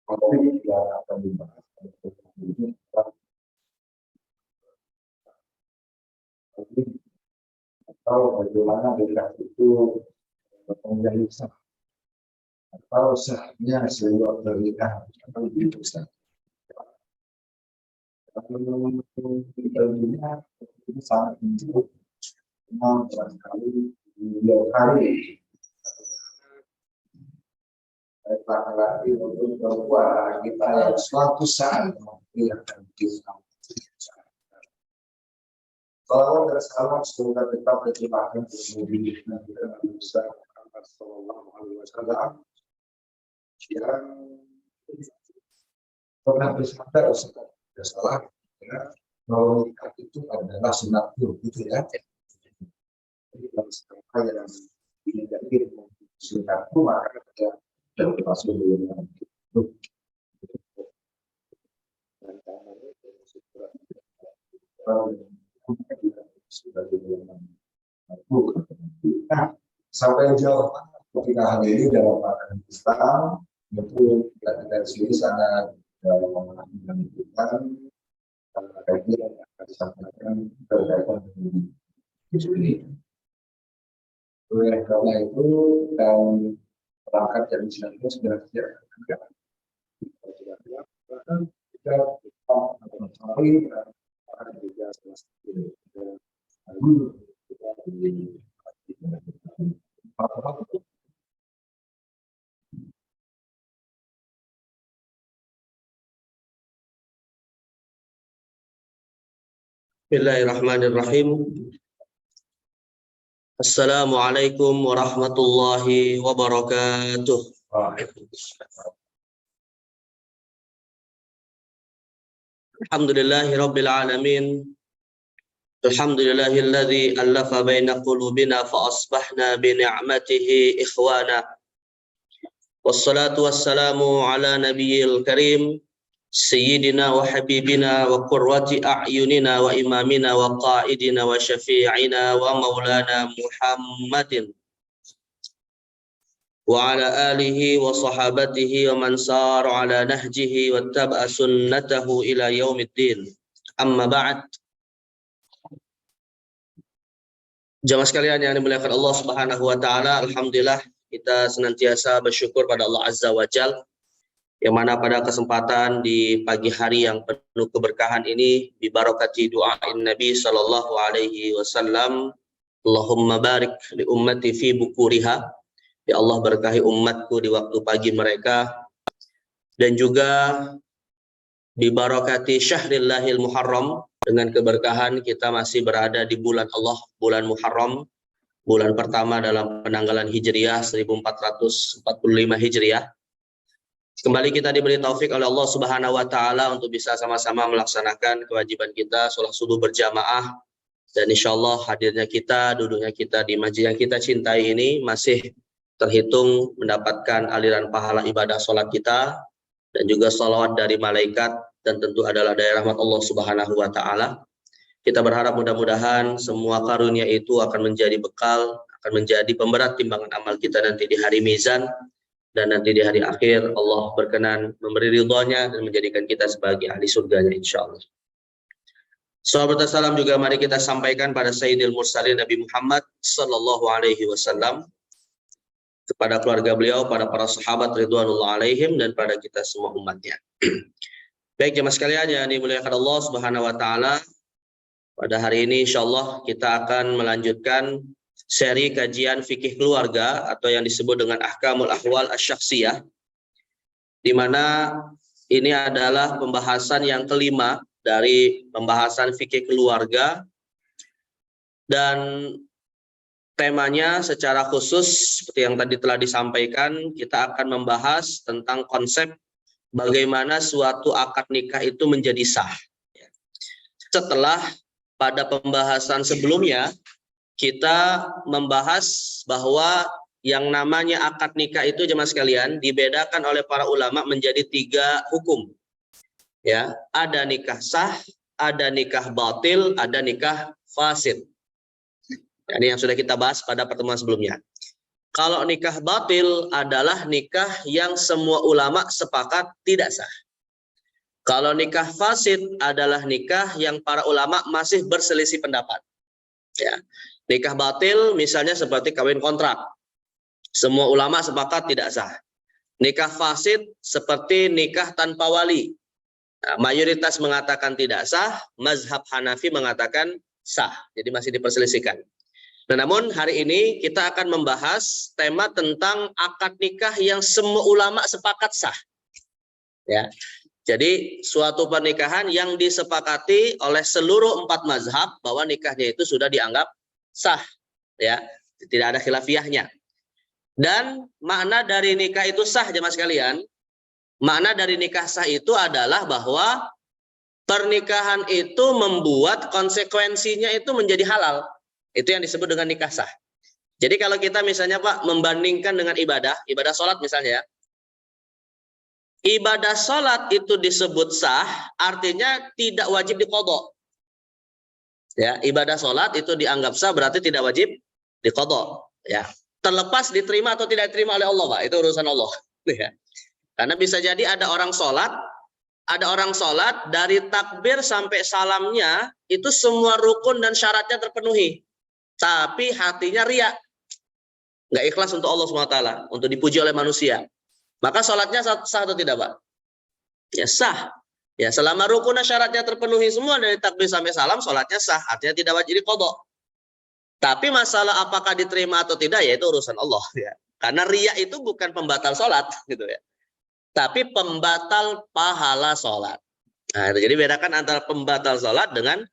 Topik yang akan dibahas ini atau bagaimana dekat itu menjadi sah atau sahnya sebuah pernikahan atau lebih besar. Tentunya itu sangat penting barangkali beliau hari laki-laki untuk perempuan kita yang suatu saat akan kita. Kalau dan salam semoga tetap terciptakan kemudian Nabi Musa Sallallahu Alaihi Wasallam yang pernah bersabda Ustaz salah ya, bahwa nikah itu adalah sunatku gitu ya. Jadi kalau siapa yang tidak ingin sunatku maka dia termasuk dengan itu. Nah, sampai jauh ketika hal ini dalam pandangan Islam itu kita sendiri sangat menentukan kajian yang akan disampaikan berkaitan dengan isu ini. Oleh karena itu dan perangkat dari Islam itu sudah siap. Bahkan kita mencari juga Bismillahirrahmanirrahim. Assalamualaikum warahmatullahi wabarakatuh. Alhamdulillahirabbil alamin. Alhamdulillahilladzi allafa baina qulubina fa asbahna bi ni'matihi ikhwana. Wassalatu wassalamu ala nabiyil karim Sayyidina wa habibina wa qurrati a'yunina wa imamina wa qa'idina wa syafi'ina wa maulana Muhammadin wa ala alihi wa sahabatihi wa man sara ala nahjihi wa taba'a sunnatahu ila yaumiddin. Amma ba'd. Jamaah sekalian yang dimuliakan Allah Subhanahu wa taala, alhamdulillah kita senantiasa bersyukur pada Allah Azza wa Jalla yang mana pada kesempatan di pagi hari yang penuh keberkahan ini bibarakati du'ain Nabi sallallahu alaihi wasallam, Allahumma barik li ummati fi bukuriha, ya Allah berkahi umatku di waktu pagi mereka, dan juga bibarakati syahrillahil muharram, dengan keberkahan kita masih berada di bulan Allah, bulan Muharram, bulan pertama dalam penanggalan Hijriah 1445 Hijriah. Kembali kita diberi taufik oleh Allah Subhanahu wa taala untuk bisa sama-sama melaksanakan kewajiban kita sholat subuh berjamaah, dan insyaallah hadirnya kita, duduknya kita di masjid yang kita cintai ini masih terhitung mendapatkan aliran pahala ibadah sholat kita, dan juga salawat dari malaikat, dan tentu adalah dari rahmat Allah Subhanahu wa taala. Kita berharap mudah-mudahan semua karunia itu akan menjadi bekal, akan menjadi pemberat timbangan amal kita nanti di hari mizan. Dan nanti di hari akhir Allah berkenan memberi ridhonya dan menjadikan kita sebagai ahli surganya insyaallah. Sahabat salam juga mari kita sampaikan pada Sayyidil Mursalin Nabi Muhammad sallallahu alaihi wasallam, kepada keluarga beliau, pada para sahabat ridwanullah alaihim, dan pada kita semua umatnya. Baik jemaah sekalian yang dimuliakan Allah Subhanahu wa taala, pada hari ini insyaallah kita akan melanjutkan seri kajian fikih keluarga atau yang disebut dengan ahkamul ahwal asy-syakhsiyah, di mana ini adalah pembahasan yang kelima dari pembahasan fikih keluarga, dan temanya secara khusus seperti yang tadi telah disampaikan, kita akan membahas tentang konsep bagaimana suatu akad nikah itu menjadi sah. Setelah pada pembahasan sebelumnya kita membahas bahwa yang namanya akad nikah itu jemaah sekalian dibedakan oleh para ulama menjadi 3 hukum. Ya, ada nikah sah, ada nikah batil, ada nikah fasid. Ini yang sudah kita bahas pada pertemuan sebelumnya. Kalau nikah batil adalah nikah yang semua ulama sepakat tidak sah. Kalau nikah fasid adalah nikah yang para ulama masih berselisih pendapat. Ya. Nikah batil misalnya seperti kawin kontrak. Semua ulama sepakat tidak sah. Nikah fasid seperti nikah tanpa wali. Nah, mayoritas mengatakan tidak sah, mazhab Hanafi mengatakan sah. Jadi masih diperselisihkan. Nah, namun hari ini kita akan membahas tema tentang akad nikah yang semua ulama sepakat sah. Ya. Jadi suatu pernikahan yang disepakati oleh seluruh 4 mazhab bahwa nikahnya itu sudah dianggap sah, ya, tidak ada khilafiyahnya. Dan makna dari nikah itu sah, jemaah sekalian. Makna dari nikah sah itu adalah bahwa pernikahan itu membuat konsekuensinya itu menjadi halal. Itu yang disebut dengan nikah sah. Jadi kalau kita misalnya Pak membandingkan dengan ibadah sholat misalnya, ibadah sholat itu disebut sah, artinya tidak wajib diqodho. Ya, ibadah sholat itu dianggap sah berarti tidak wajib diqodho. Ya, terlepas diterima atau tidak diterima oleh Allah, Pak, itu urusan Allah. Ya. Karena bisa jadi ada orang sholat dari takbir sampai salamnya itu semua rukun dan syaratnya terpenuhi, tapi hatinya riya, nggak ikhlas untuk Allah SWT, untuk dipuji oleh manusia. Maka sholatnya sah atau tidak, Pak? Ya sah. Ya, selama rukun dan syaratnya terpenuhi semua dari takbir sampai salam, sholatnya sah. Artinya tidak wajib qodho. Tapi masalah apakah diterima atau tidak, ya itu urusan Allah. Ya. Karena riya itu bukan pembatal sholat, gitu ya. Tapi pembatal pahala sholat. Nah, jadi bedakan antara pembatal sholat dengan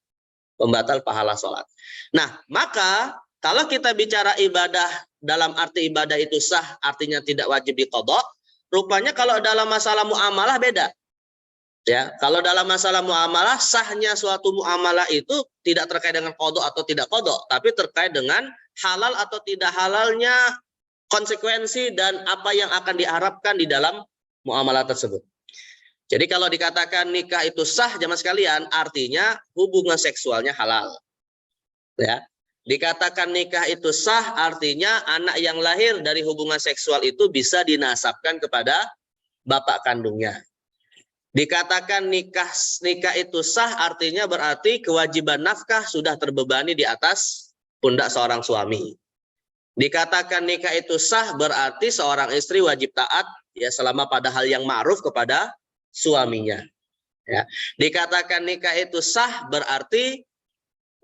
pembatal pahala sholat. Nah, maka kalau kita bicara ibadah dalam arti ibadah itu sah, artinya tidak wajib diqodho. Rupanya kalau dalam masalah muamalah beda. Ya, kalau dalam masalah muamalah, sahnya suatu muamalah itu tidak terkait dengan qodho atau tidak qodho, tapi terkait dengan halal atau tidak halalnya konsekuensi dan apa yang akan diharapkan di dalam muamalah tersebut. Jadi kalau dikatakan nikah itu sah, jemaah sekalian, artinya hubungan seksualnya halal. Ya. Dikatakan nikah itu sah, artinya anak yang lahir dari hubungan seksual itu bisa dinasabkan kepada bapak kandungnya. Dikatakan nikah itu sah, artinya berarti kewajiban nafkah sudah terbebani di atas pundak seorang suami. Dikatakan nikah itu sah, berarti seorang istri wajib taat ya selama pada hal yang ma'ruf kepada suaminya. Ya. Dikatakan nikah itu sah, berarti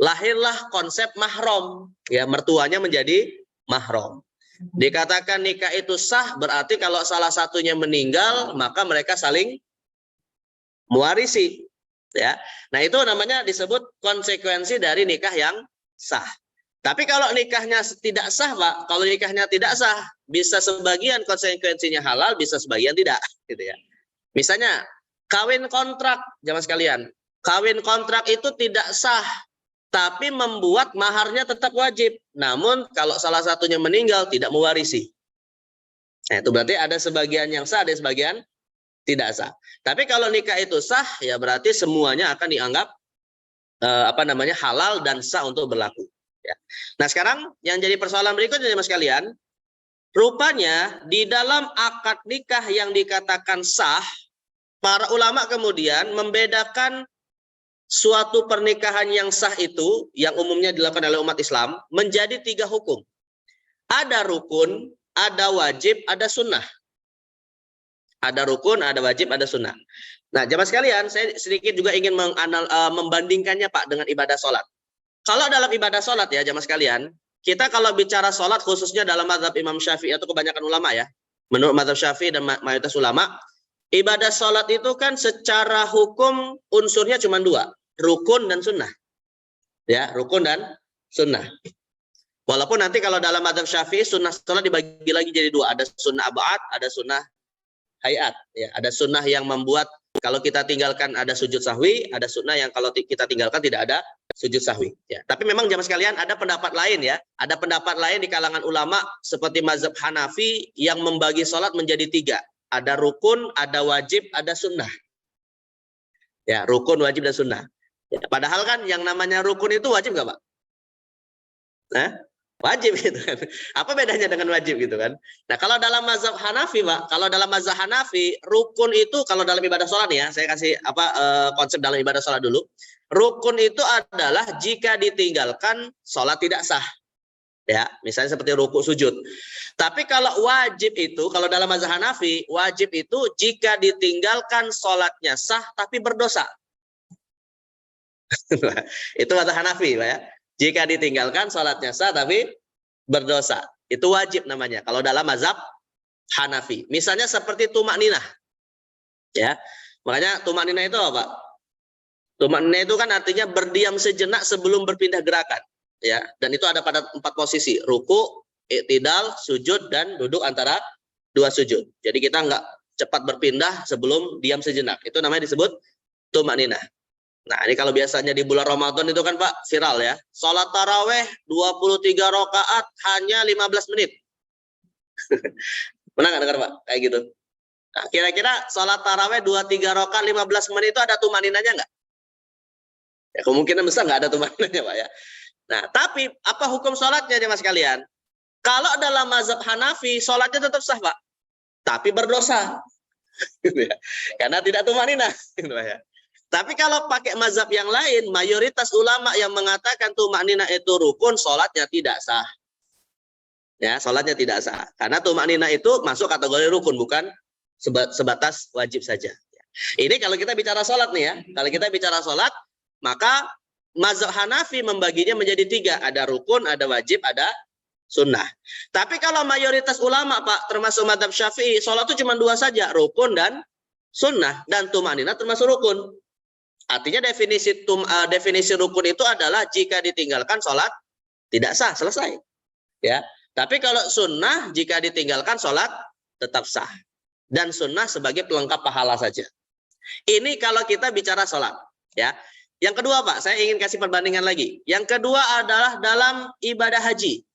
lahirlah konsep mahram, ya, mertuanya menjadi mahram. Dikatakan nikah itu sah, berarti kalau salah satunya meninggal, maka mereka saling mewarisi, ya. Nah, itu namanya disebut konsekuensi dari nikah yang sah. Tapi kalau nikahnya tidak sah, Pak, kalau nikahnya tidak sah, bisa sebagian konsekuensinya halal, bisa sebagian tidak, gitu ya. Misalnya kawin kontrak, jamaah sekalian, kawin kontrak itu tidak sah, tapi membuat maharnya tetap wajib. Namun kalau salah satunya meninggal, tidak mewarisi. Nah, itu berarti ada sebagian yang sah, ada sebagian tidak sah. Tapi kalau nikah itu sah, ya berarti semuanya akan dianggap halal dan sah untuk berlaku. Ya. Nah, sekarang yang jadi persoalan berikutnya, jemaah sekalian, rupanya di dalam akad nikah yang dikatakan sah, para ulama kemudian membedakan suatu pernikahan yang sah itu, yang umumnya dilakukan oleh umat Islam, menjadi 3 hukum. Ada rukun, ada wajib, ada sunnah. Ada rukun, ada wajib, ada sunnah. Nah, jemaah sekalian, saya sedikit juga ingin membandingkannya, Pak, dengan ibadah sholat. Kalau dalam ibadah sholat, ya jemaah sekalian, kita kalau bicara sholat, khususnya dalam mazhab Imam Syafi'i atau kebanyakan ulama ya, menurut mazhab Syafi'i dan mayoritas ulama, ibadah sholat itu kan secara hukum unsurnya cuma 2. Rukun dan sunnah, ya, rukun dan sunnah. Walaupun nanti kalau dalam mazhab Syafi'i sunnah sholat dibagi lagi jadi 2, ada sunnah abad, ada sunnah hayat, ya, ada sunnah yang membuat kalau kita tinggalkan ada sujud sahwi, ada sunnah yang kalau kita tinggalkan tidak ada sujud sahwi. Ya. Tapi memang jamaah sekalian ada pendapat lain ya, ada pendapat lain di kalangan ulama seperti mazhab Hanafi yang membagi sholat menjadi 3, ada rukun, ada wajib, ada sunnah. Ya, rukun, wajib, dan sunnah. Ya, padahal kan yang namanya rukun itu wajib nggak, Pak? Nah, Wajib gitu kan. Apa bedanya dengan wajib gitu kan? Nah, kalau dalam mazhab Hanafi, Pak, kalau dalam mazhab Hanafi, rukun itu kalau dalam ibadah sholat nih ya, saya kasih konsep dalam ibadah sholat dulu. Rukun itu adalah jika ditinggalkan sholat tidak sah. Ya, misalnya seperti rukuk sujud. Tapi kalau wajib itu, kalau dalam mazhab Hanafi, wajib itu jika ditinggalkan sholatnya sah tapi berdosa. Itu mazhab Hanafi, Pak ya. Jika ditinggalkan sholatnya sah tapi berdosa. Itu wajib namanya. Kalau dalam mazhab Hanafi. Misalnya seperti tumak ninah. Ya. Makanya tumak ninah itu apa? Tumak ninah itu kan artinya berdiam sejenak sebelum berpindah gerakan. Ya. Dan itu ada pada 4 posisi. Ruku, i'tidal, sujud, dan duduk antara 2 sujud. Jadi kita nggak cepat berpindah sebelum diam sejenak. Itu namanya disebut tumak ninah. Nah, ini kalau biasanya di bulan Ramadan itu kan Pak viral ya. Sholat taraweh 23 rakaat hanya 15 menit. Pernah nggak dengar Pak? Kayak gitu. Nah, kira-kira sholat taraweh 23 rakaat 15 menit itu ada tumaninanya nggak? Ya, kemungkinan besar nggak ada tumaninanya Pak ya. Nah, tapi apa hukum sholatnya mas kalian? Kalau dalam mazhab Hanafi, sholatnya tetap sah Pak. Tapi berdosa. Karena tidak tumaninah. Gitu, Pak, ya. Tapi kalau pakai mazhab yang lain, mayoritas ulama yang mengatakan tumakninah itu rukun, sholatnya tidak sah. Ya, sholatnya tidak sah. Karena tumakninah itu masuk kategori rukun, bukan sebatas wajib saja. Ini kalau kita bicara sholat nih ya. Kalau kita bicara sholat, maka mazhab Hanafi membaginya menjadi 3. Ada rukun, ada wajib, ada sunnah. Tapi kalau mayoritas ulama Pak, termasuk mazhab Syafi'i, sholat itu cuma 2 saja, rukun dan sunnah. Dan tumakninah termasuk rukun. Artinya definisi rukun itu adalah jika ditinggalkan sholat tidak sah, selesai. Ya. Tapi kalau sunnah jika ditinggalkan sholat tetap sah. Dan sunnah sebagai pelengkap pahala saja. Ini kalau kita bicara sholat. Ya. Yang kedua Pak, saya ingin kasih perbandingan lagi. Yang kedua adalah dalam ibadah haji.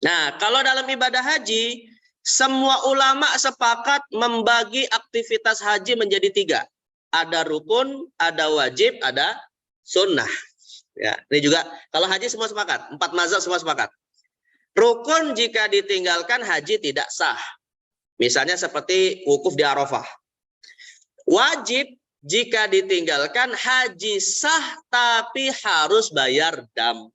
Nah, kalau dalam ibadah haji, semua ulama sepakat membagi aktivitas haji menjadi 3. Ada rukun, ada wajib, ada sunnah. Ya, ini juga kalau haji semua sepakat, 4 mazhab semua sepakat. Rukun jika ditinggalkan haji tidak sah. Misalnya seperti wukuf di Arafah. Wajib jika ditinggalkan haji sah tapi harus bayar dam.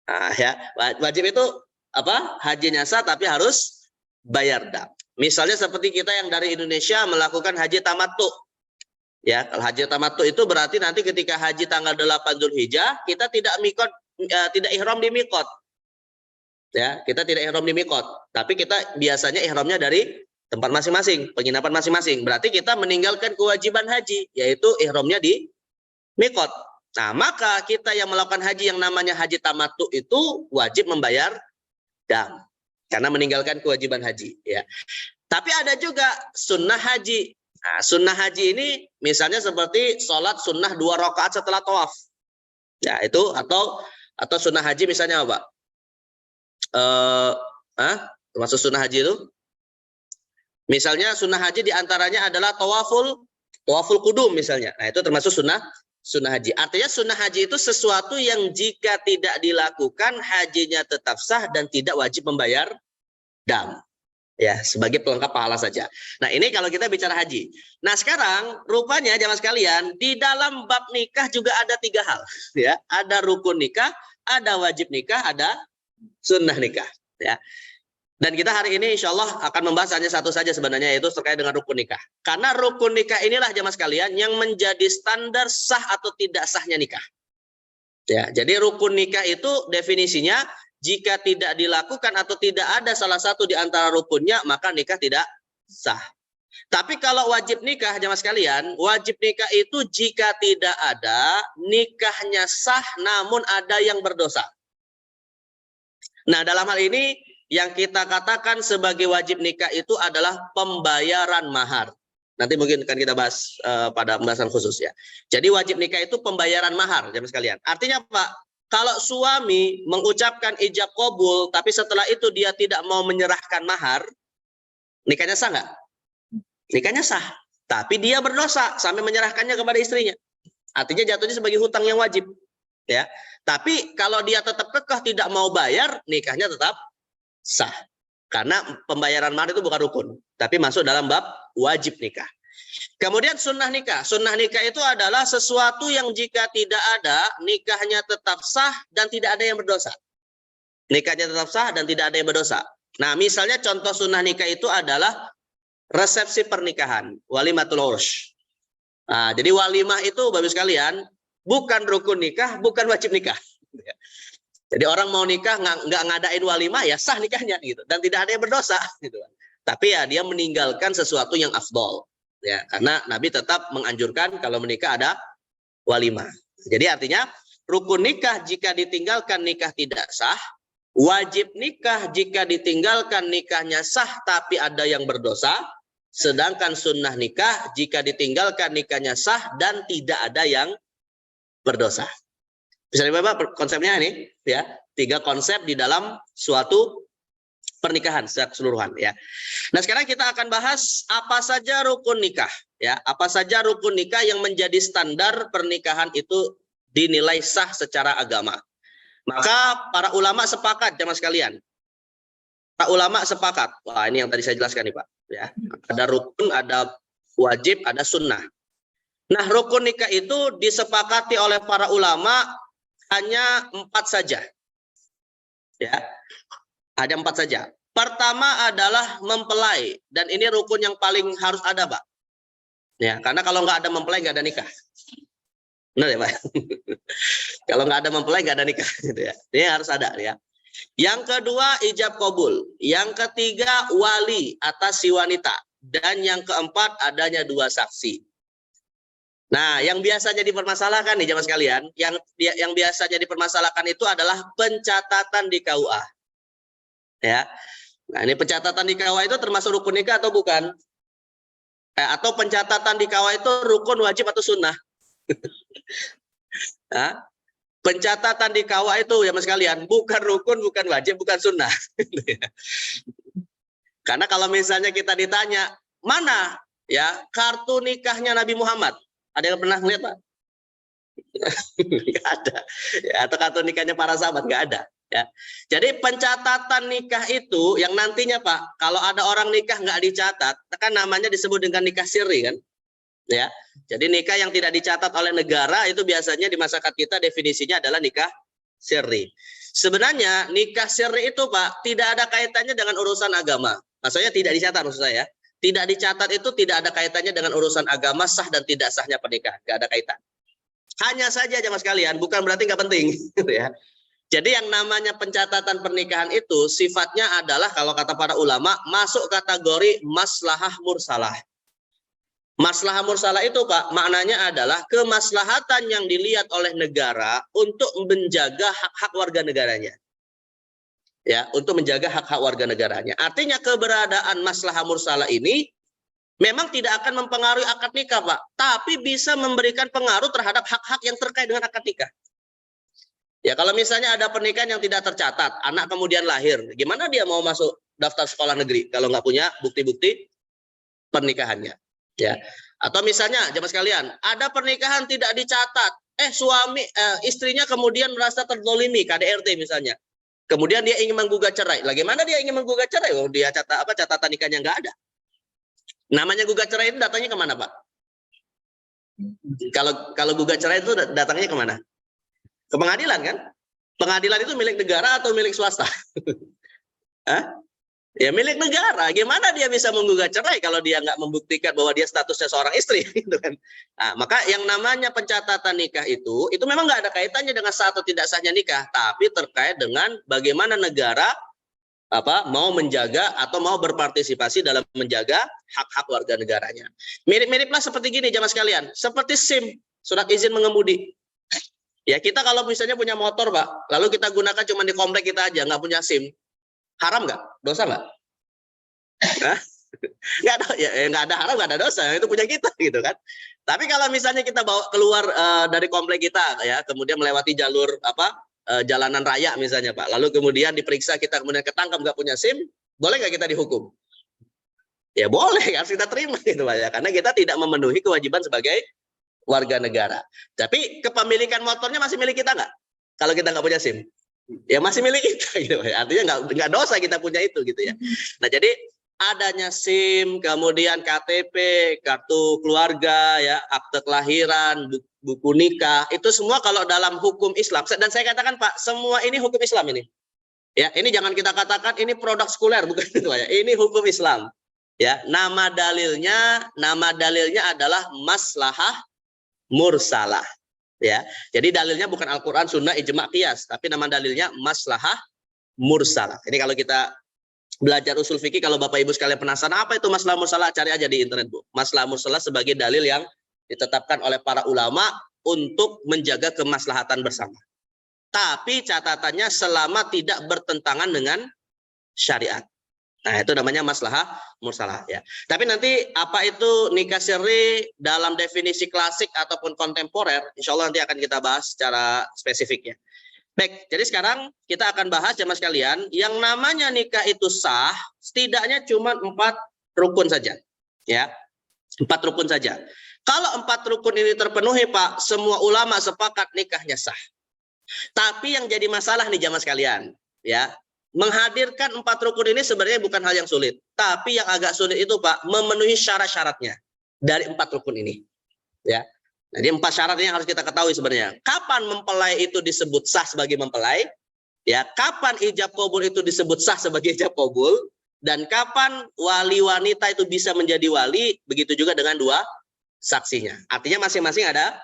Nah, ya, wajib itu apa? Hajinya sah tapi harus bayar dam. Misalnya seperti kita yang dari Indonesia melakukan haji tamattu. Ya, kalau haji tamattu itu berarti nanti ketika haji tanggal 8 Dzulhijjah kita tidak ihram di mikot. Ya, kita tidak ihram di mikot, tapi kita biasanya ihramnya dari tempat masing-masing, penginapan masing-masing. Berarti kita meninggalkan kewajiban haji, yaitu ihramnya di mikot. Nah, maka kita yang melakukan haji yang namanya haji tamattu itu wajib membayar dam karena meninggalkan kewajiban haji, ya. Tapi ada juga sunnah haji. Nah, sunnah haji ini misalnya seperti sholat sunnah 2 rakaat setelah tawaf. Ya, itu atau sunnah haji misalnya apa? Termasuk sunnah haji itu? Misalnya sunnah haji diantaranya adalah tawaful kudum misalnya. Nah, itu termasuk sunnah haji. Artinya sunnah haji itu sesuatu yang jika tidak dilakukan hajinya tetap sah dan tidak wajib membayar dam. Ya, sebagai pelengkap pahala saja. Nah, ini kalau kita bicara haji. Nah, sekarang rupanya jamaah sekalian, di dalam bab nikah juga ada 3 hal. Ya, ada rukun nikah, ada wajib nikah, ada sunnah nikah. Ya. Dan kita hari ini insya Allah akan membahas hanya satu saja sebenarnya, yaitu terkait dengan rukun nikah. Karena rukun nikah inilah jamaah sekalian yang menjadi standar sah atau tidak sahnya nikah. Ya, jadi rukun nikah itu definisinya jika tidak dilakukan atau tidak ada salah satu di antara rukunnya, maka nikah tidak sah. Tapi kalau wajib nikah, jamaah sekalian, wajib nikah itu jika tidak ada, nikahnya sah namun ada yang berdosa. Nah, dalam hal ini yang kita katakan sebagai wajib nikah itu adalah pembayaran mahar. Nanti mungkin akan kita bahas pada pembahasan khusus ya. Jadi wajib nikah itu pembayaran mahar, jamaah sekalian. Artinya Pak, kalau suami mengucapkan ijab qabul, tapi setelah itu dia tidak mau menyerahkan mahar, nikahnya sah nggak? Nikahnya sah, tapi dia berdosa sampai menyerahkannya kepada istrinya. Artinya jatuhnya sebagai hutang yang wajib. ya. Tapi kalau dia tetap kekeh tidak mau bayar, nikahnya tetap sah. Karena pembayaran mahar itu bukan rukun, tapi masuk dalam bab wajib nikah. Kemudian sunnah nikah. Sunnah nikah itu adalah sesuatu yang jika tidak ada, nikahnya tetap sah dan tidak ada yang berdosa. Nikahnya tetap sah dan tidak ada yang berdosa. Nah, misalnya contoh sunnah nikah itu adalah resepsi pernikahan, walimatul ursh. Nah, jadi walimah itu Bapak sekalian bukan rukun nikah, bukan wajib nikah. Jadi orang mau nikah nggak ngadain walimah ya sah nikahnya gitu dan tidak ada yang berdosa gitu. Tapi ya dia meninggalkan sesuatu yang afdol ya karena Nabi tetap menganjurkan kalau menikah ada walimah. Jadi artinya rukun nikah jika ditinggalkan nikah tidak sah, wajib nikah jika ditinggalkan nikahnya sah tapi ada yang berdosa, sedangkan sunnah nikah jika ditinggalkan nikahnya sah dan tidak ada yang berdosa. Bisa Bapak konsepnya ini ya, 3 konsep di dalam suatu pernikahan secara keseluruhan ya. Nah, sekarang kita akan bahas apa saja rukun nikah ya, apa saja rukun nikah yang menjadi standar pernikahan itu dinilai sah secara agama. Maka para ulama sepakat jemaah sekalian. Para ulama sepakat. Wah, ini yang tadi saya jelaskan nih, Pak, ya. Ada rukun, ada wajib, ada sunnah. Nah, rukun nikah itu disepakati oleh para ulama hanya 4 saja. Ya. Ada 4 saja. Pertama adalah mempelai dan ini rukun yang paling harus ada, Pak. Ya, karena kalau nggak ada mempelai nggak ada nikah. Benar ya, Pak? Kalau nggak ada mempelai nggak ada nikah gitu ya. Ini harus ada ya. Yang kedua ijab kabul. Yang ketiga wali atas si wanita dan yang keempat adanya 2 saksi. Nah, yang biasanya dipermasalahkan nih jemaah sekalian, yang biasanya dipermasalahkan itu adalah pencatatan di KUA. Ya. Nah, ini pencatatan di KUA itu termasuk rukun nikah atau bukan? Atau pencatatan di KUA itu rukun wajib atau sunnah? Nah, pencatatan di KUA itu jemaah sekalian bukan rukun, bukan wajib, bukan sunnah. Karena kalau misalnya kita ditanya, mana ya kartu nikahnya Nabi Muhammad? Ada yang pernah melihat, Pak? Nggak ada. Ya, atau kartu nikahnya para sahabat nggak ada. Ya. Jadi pencatatan nikah itu yang nantinya, Pak, kalau ada orang nikah nggak dicatat, kan namanya disebut dengan nikah sirri kan? Ya. Jadi nikah yang tidak dicatat oleh negara itu biasanya di masyarakat kita definisinya adalah nikah sirri. Sebenarnya nikah sirri itu, Pak, tidak ada kaitannya dengan urusan agama. Maksudnya tidak dicatat maksud saya. Tidak dicatat itu tidak ada kaitannya dengan urusan agama sah dan tidak sahnya pernikahan, nggak ada kaitan. Hanya saja jemaah sekalian, bukan berarti nggak penting, gitu ya. Jadi yang namanya pencatatan pernikahan itu sifatnya adalah kalau kata para ulama masuk kategori maslahah mursalah. Maslahah mursalah itu, Pak, maknanya adalah kemaslahatan yang dilihat oleh negara untuk menjaga hak-hak warga negaranya. Ya, untuk menjaga hak-hak warga negaranya. Artinya keberadaan maslahah mursalah ini memang tidak akan mempengaruhi akad nikah, Pak, tapi bisa memberikan pengaruh terhadap hak-hak yang terkait dengan akad nikah. Ya, kalau misalnya ada pernikahan yang tidak tercatat, anak kemudian lahir, gimana dia mau masuk daftar sekolah negeri kalau nggak punya bukti-bukti pernikahannya? Ya. Atau misalnya, jemaah sekalian, ada pernikahan tidak dicatat, istrinya kemudian merasa terzolimi, KDRT misalnya. Kemudian dia ingin menggugat cerai. Bagaimana dia ingin menggugat cerai? Oh, dia catatan nikahnya nggak ada. Namanya gugat cerai itu datangnya kemana, Pak? Kalau gugat cerai itu datangnya kemana? Ke pengadilan kan? Pengadilan itu milik negara atau milik swasta? Hah? Ya milik negara. Gimana dia bisa menggugat cerai kalau dia nggak membuktikan bahwa dia statusnya seorang istri, gitu kan? Nah, maka yang namanya pencatatan nikah itu memang nggak ada kaitannya dengan sah atau tidak sahnya nikah, tapi terkait dengan bagaimana negara mau menjaga atau mau berpartisipasi dalam menjaga hak-hak warga negaranya. Mirip-miriplah seperti gini jamaah sekalian, seperti SIM, surat izin mengemudi. Ya kita kalau misalnya punya motor, Pak, lalu kita gunakan cuma di komplek kita aja, nggak punya SIM. Haram nggak? Dosa nggak? Nggak ada, ya, nggak ada haram, nggak ada dosa. Itu punya kita, gitu kan. Tapi kalau misalnya kita bawa keluar dari komplek kita, ya, kemudian melewati jalur jalanan raya misalnya, Pak. Lalu kemudian diperiksa, kita kemudian ketangkap nggak punya SIM, boleh nggak kita dihukum? Ya boleh, harus kita terima, gitu, Pak, ya. Karena kita tidak memenuhi kewajiban sebagai warga negara. Tapi kepemilikan motornya masih milik kita nggak? Kalau kita nggak punya SIM, ya masih milik kita. Gitu. Artinya nggak dosa kita punya itu gitu ya. Nah jadi adanya SIM, kemudian KTP, kartu keluarga, ya, akte kelahiran, buku nikah, itu semua kalau dalam hukum Islam. Dan saya katakan Pak, semua ini hukum Islam ini. Ya, ini jangan kita katakan ini produk sekuler, bukan itu ya. Ini hukum Islam. Ya, nama dalilnya adalah maslahah mursalah. Ya, jadi dalilnya bukan Al-Quran, Sunnah, Ijma, Qiyas, tapi nama dalilnya maslahah mursalah. Ini kalau kita belajar usul fikih, kalau Bapak Ibu sekalian penasaran apa itu maslahah mursalah, cari aja di internet, Bu. Maslahah mursalah sebagai dalil yang ditetapkan oleh para ulama untuk menjaga kemaslahatan bersama. Tapi catatannya selama tidak bertentangan dengan syariat. Nah, itu namanya maslahah mursalah ya. Tapi nanti apa itu nikah siri dalam definisi klasik ataupun kontemporer, insya Allah nanti akan kita bahas secara spesifik ya. Baik, jadi sekarang kita akan bahas jemaah sekalian, yang namanya nikah itu sah, setidaknya cuma 4 rukun saja. Ya, 4 rukun saja. Kalau 4 rukun ini terpenuhi Pak, semua ulama sepakat nikahnya sah. Tapi yang jadi masalah nih jemaah sekalian, ya, menghadirkan 4 rukun ini sebenarnya bukan hal yang sulit. Tapi yang agak sulit itu Pak, memenuhi syarat-syaratnya dari 4 rukun ini. Ya. Jadi 4 syarat yang harus kita ketahui sebenarnya. Kapan mempelai itu disebut sah sebagai mempelai? Ya, kapan ijab kabul itu disebut sah sebagai ijab kabul? Dan kapan wali wanita itu bisa menjadi wali? Begitu juga dengan 2 saksinya. Artinya masing-masing ada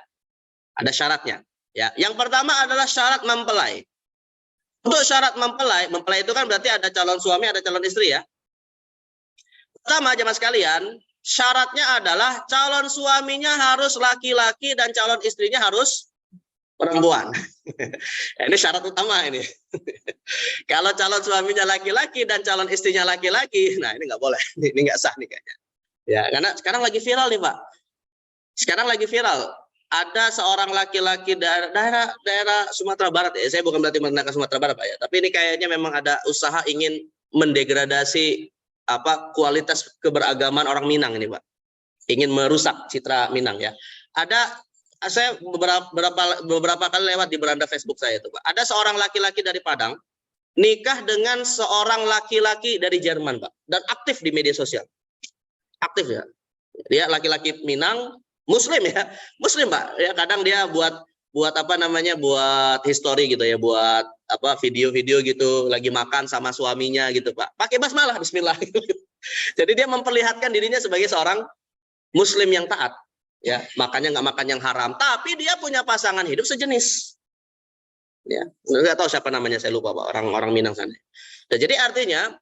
syaratnya. Ya, yang pertama adalah syarat mempelai. Untuk syarat mempelai itu kan berarti ada calon suami, ada calon istri ya. Pertama jemaah sekalian, syaratnya adalah calon suaminya harus laki-laki dan calon istrinya harus perempuan. Ini syarat utama ini. Kalau calon suaminya laki-laki dan calon istrinya laki-laki, nah ini nggak boleh. Ini nggak sah nih kayaknya. Ya, karena sekarang lagi viral nih Pak. Sekarang lagi viral. Ada seorang laki-laki daerah Sumatera Barat ya. Saya bukan berarti merendahkan Sumatera Barat Pak ya. Tapi ini kayaknya memang ada usaha ingin mendegradasi kualitas keberagaman orang Minang ini Pak. Ingin merusak citra Minang ya. Saya beberapa kali lewat di beranda Facebook saya itu Pak. Ada seorang laki-laki dari Padang nikah dengan seorang laki-laki dari Jerman Pak, dan aktif di media sosial. Aktif ya. Dia laki-laki Minang, Muslim ya. Muslim Pak. Ya kadang dia buat history gitu ya, buat video-video gitu lagi makan sama suaminya gitu Pak. Pakai basmalah bismillah gitu. Jadi dia memperlihatkan dirinya sebagai seorang muslim yang taat ya, makannya nggak makan yang haram, tapi dia punya pasangan hidup sejenis. Ya, nggak tahu siapa namanya, saya lupa Pak, orang Minang sana. Nah, jadi artinya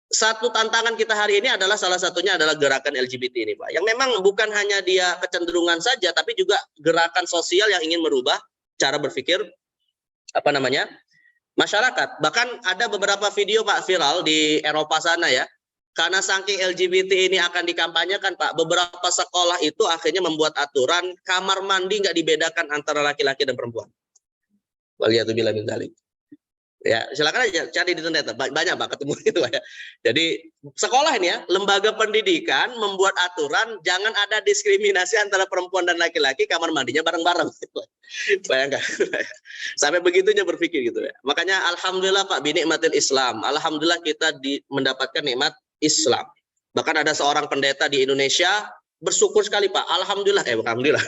satu tantangan kita hari ini adalah salah satunya adalah gerakan LGBT ini Pak, yang memang bukan hanya dia kecenderungan saja, tapi juga gerakan sosial yang ingin merubah cara berpikir masyarakat. Bahkan ada beberapa video Pak viral di Eropa sana ya, karena saking LGBT ini akan dikampanyekan Pak, beberapa sekolah itu akhirnya membuat aturan kamar mandi nggak dibedakan antara laki-laki dan perempuan. Waliyatubillah min dzalik. Ya, silakan aja cari di internet, banyak Pak ketemu itu ya. Jadi sekolah ini ya, lembaga pendidikan membuat aturan jangan ada diskriminasi antara perempuan dan laki-laki, kamar mandinya bareng-bareng. Bayangkan. Sampai begitunya berpikir gitu ya. Makanya alhamdulillah Pak, binikmatil Islam. Alhamdulillah kita mendapatkan nikmat Islam. Bahkan ada seorang pendeta di Indonesia bersyukur sekali Pak. Alhamdulillah, alhamdulillah.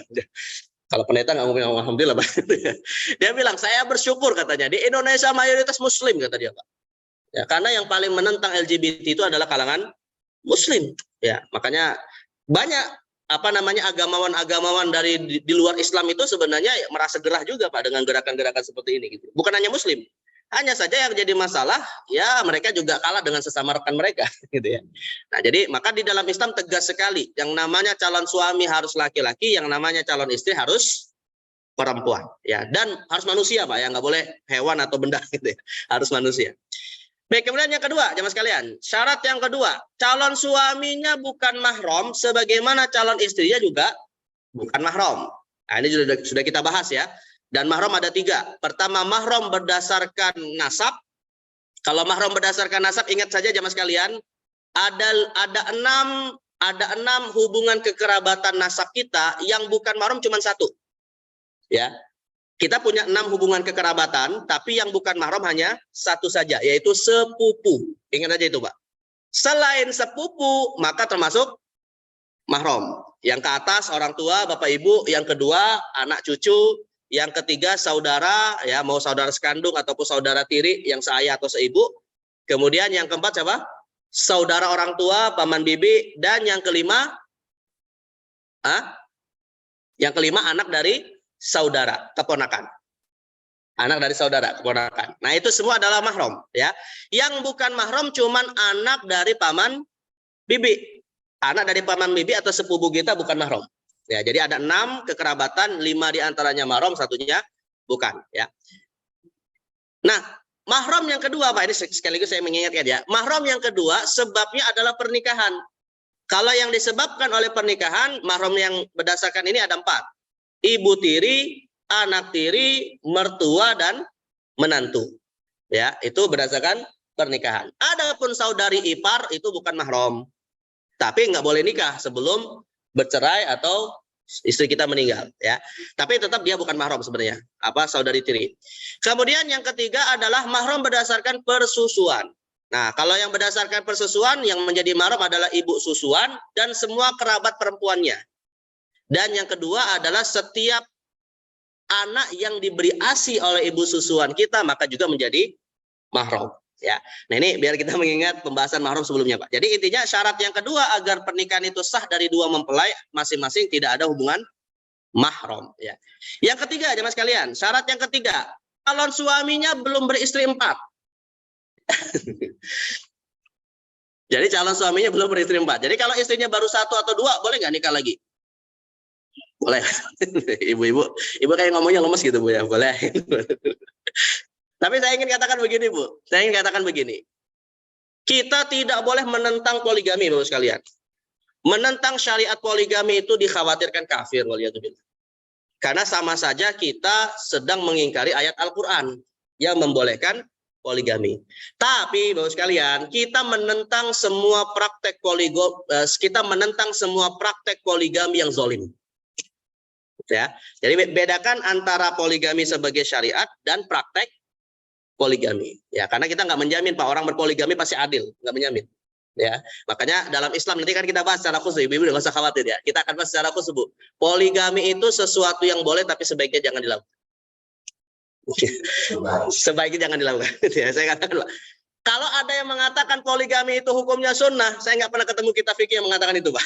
Kalau pendeta nggak ngomong alhamdulillah Pak. Dia bilang saya bersyukur katanya di Indonesia mayoritas Muslim kata dia Pak. Ya, karena yang paling menentang LGBT itu adalah kalangan Muslim. Ya, makanya banyak agamawan-agamawan dari di luar Islam itu sebenarnya merasa gerah juga Pak dengan gerakan-gerakan seperti ini gitu. Bukan hanya Muslim. Hanya saja yang jadi masalah ya mereka juga kalah dengan sesama rekan mereka gitu ya. Nah, jadi maka di dalam Islam tegas sekali, yang namanya calon suami harus laki-laki, yang namanya calon istri harus perempuan ya, dan harus manusia Pak ya, nggak boleh hewan atau benda gitu ya. Harus manusia. Baik, kemudian yang kedua, jemaah sekalian, syarat yang kedua, calon suaminya bukan mahram sebagaimana calon istrinya juga bukan mahram. Nah, ini sudah kita bahas ya. Dan mahram ada 3. Pertama, mahram berdasarkan nasab. Kalau mahram berdasarkan nasab, ingat saja jemaah sekalian, ada 6 ada 6 hubungan kekerabatan nasab kita yang bukan mahram cuma 1. Ya. Kita punya 6 hubungan kekerabatan, tapi yang bukan mahram hanya 1 saja, yaitu sepupu. Ingat aja itu, Pak. Selain sepupu, maka termasuk mahram. Yang ke atas orang tua, bapak ibu, yang kedua anak cucu, yang ketiga saudara, ya mau saudara sekandung ataupun saudara tiri yang seayah atau seibu. Kemudian yang keempat siapa? Saudara orang tua, paman bibi, dan yang kelima anak dari saudara, keponakan. Anak dari saudara, keponakan. Nah, itu semua adalah mahram, ya. Yang bukan mahram cuman anak dari paman bibi. Anak dari paman bibi atau sepupu kita bukan mahram. Ya, jadi ada 6 kekerabatan, 5 diantaranya mahram, 1-nya bukan, ya. Nah, mahram yang kedua, Pak, ini sekaligus saya mengingatkan ya. Mahram yang kedua sebabnya adalah pernikahan. Kalau yang disebabkan oleh pernikahan, mahram yang berdasarkan ini ada 4. Ibu tiri, anak tiri, mertua, dan menantu. Ya, itu berdasarkan pernikahan. Adapun saudari ipar itu bukan mahram. Tapi nggak boleh nikah sebelum bercerai atau istri kita meninggal, ya. Tapi tetap dia bukan mahram sebenarnya, saudari tiri. Kemudian yang ketiga adalah mahram berdasarkan persusuan. Nah, kalau yang berdasarkan persusuan yang menjadi mahram adalah ibu susuan dan semua kerabat perempuannya. Dan yang kedua adalah setiap anak yang diberi ASI oleh ibu susuan kita maka juga menjadi mahram, ya. Nah, ini biar kita mengingat pembahasan mahram sebelumnya, Pak. Jadi intinya syarat yang kedua agar pernikahan itu sah dari 2 mempelai masing-masing tidak ada hubungan mahram, ya. Yang ketiga, jemaah sekalian, syarat yang ketiga, calon suaminya belum beristri 4. Jadi calon suaminya belum beristri 4. Jadi kalau istrinya baru 1 atau 2, boleh nggak nikah lagi? Boleh. Ibu kayak ngomongnya lemes gitu, Bu, ya. Boleh. Tapi saya ingin katakan begini, Bu. Saya ingin katakan begini. Kita tidak boleh menentang poligami, Bapak sekalian. Menentang syariat poligami itu dikhawatirkan kafir, waliyadzubillah. Karena sama saja kita sedang mengingkari ayat Al-Qur'an yang membolehkan poligami. Tapi Bapak sekalian, kita menentang semua praktek poligami yang zalim. Ya. Jadi bedakan antara poligami sebagai syariat dan praktek poligami, ya, karena kita nggak menjamin Pak orang berpoligami pasti adil, nggak menjamin, ya. Makanya dalam Islam nanti kan kita bahas secara khusus, ibu nggak usah khawatir, ya, kita akan bahas secara khusus, Bu. Poligami itu sesuatu yang boleh tapi sebaiknya jangan dilakukan. Sebaiknya jangan dilakukan. Ya, saya katakan, kalau ada yang mengatakan poligami itu hukumnya sunnah, saya nggak pernah ketemu kitab fikih yang mengatakan itu, Pak.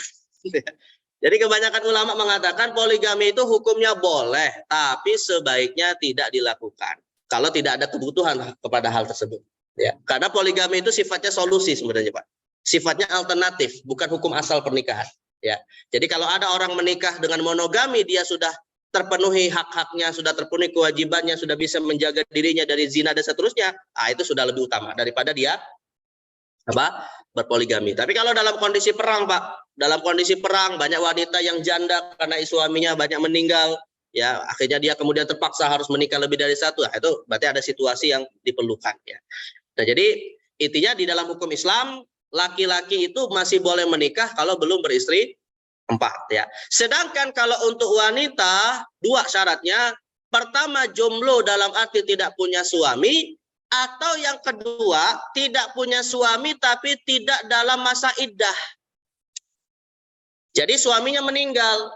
Jadi kebanyakan ulama mengatakan poligami itu hukumnya boleh, tapi sebaiknya tidak dilakukan kalau tidak ada kebutuhan kepada hal tersebut. Ya, karena poligami itu sifatnya solusi sebenarnya, Pak. Sifatnya alternatif, bukan hukum asal pernikahan. Ya, jadi kalau ada orang menikah dengan monogami, dia sudah terpenuhi hak-haknya, sudah terpenuhi kewajibannya, sudah bisa menjaga dirinya dari zina dan seterusnya, itu sudah lebih utama daripada dia berpoligami. Tapi kalau dalam kondisi perang, Pak, dalam kondisi perang banyak wanita yang janda karena suaminya banyak meninggal, ya akhirnya dia kemudian terpaksa harus menikah lebih dari 1, itu berarti ada situasi yang diperlukan, ya. Nah, jadi intinya di dalam hukum Islam laki-laki itu masih boleh menikah kalau belum beristri 4, ya. Sedangkan kalau untuk wanita 2 syaratnya. Pertama, jomblo dalam arti tidak punya suami. Atau yang kedua, tidak punya suami tapi tidak dalam masa iddah. Jadi suaminya meninggal,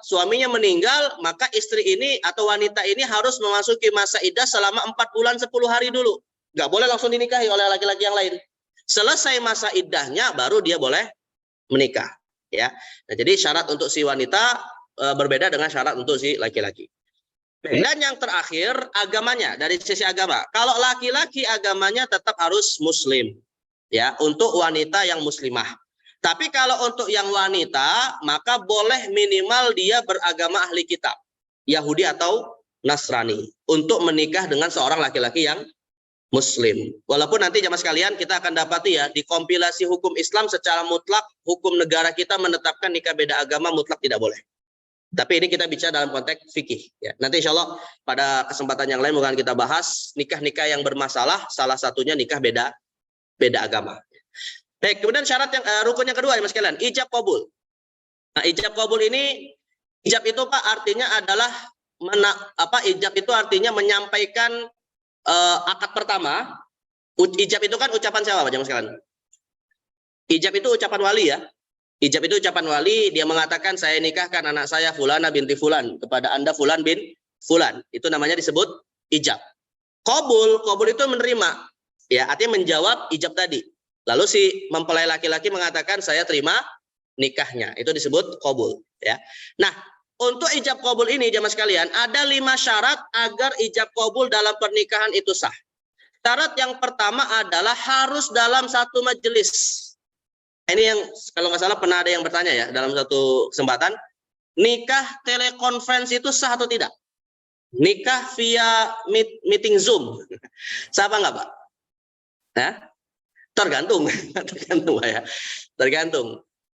maka istri ini atau wanita ini harus memasuki masa iddah selama 4 bulan 10 hari dulu. Nggak boleh langsung dinikahi oleh laki-laki yang lain. Selesai masa iddahnya baru dia boleh menikah, ya. Nah, jadi syarat untuk si wanita berbeda dengan syarat untuk si laki-laki. Dan yang terakhir, agamanya, dari sisi agama. Kalau laki-laki agamanya tetap harus muslim, ya, untuk wanita yang muslimah. Tapi kalau untuk yang wanita, maka boleh minimal dia beragama ahli kitab, Yahudi atau Nasrani, untuk menikah dengan seorang laki-laki yang muslim. Walaupun nanti jamaah sekalian kita akan dapati, ya, di kompilasi hukum Islam secara mutlak, hukum negara kita menetapkan nikah beda agama mutlak tidak boleh. Tapi ini kita bicara dalam konteks fikih, ya. Nanti insya Allah pada kesempatan yang lain mungkin kita bahas nikah-nikah yang bermasalah, salah satunya nikah beda agama. Baik, kemudian syarat yang rukun yang kedua, ya Mas sekalian, ijab qabul. Nah, ijab kabul ini, ijab itu Pak artinya adalah ijab itu artinya menyampaikan akad pertama. Ijab itu kan ucapan siapa Pak jamaah sekalian? Ijab itu ucapan wali ya. Ijab itu ucapan wali, dia mengatakan saya nikahkan anak saya Fulana binti Fulan kepada Anda Fulan bin Fulan. Itu namanya disebut ijab. Qabul itu menerima. Ya, artinya menjawab ijab tadi. Lalu si mempelai laki-laki mengatakan saya terima nikahnya. Itu disebut qabul, ya. Nah, untuk ijab qabul ini jamaah sekalian, ada 5 syarat agar ijab qabul dalam pernikahan itu sah. Syarat yang pertama adalah harus dalam satu majelis. Ini yang kalau nggak salah pernah ada yang bertanya ya dalam satu kesempatan, nikah telekonferensi itu sah atau tidak? Nikah via meeting Zoom, sah apa nggak Pak? Ya? Tergantung, tergantung Pak ya. Tergantung.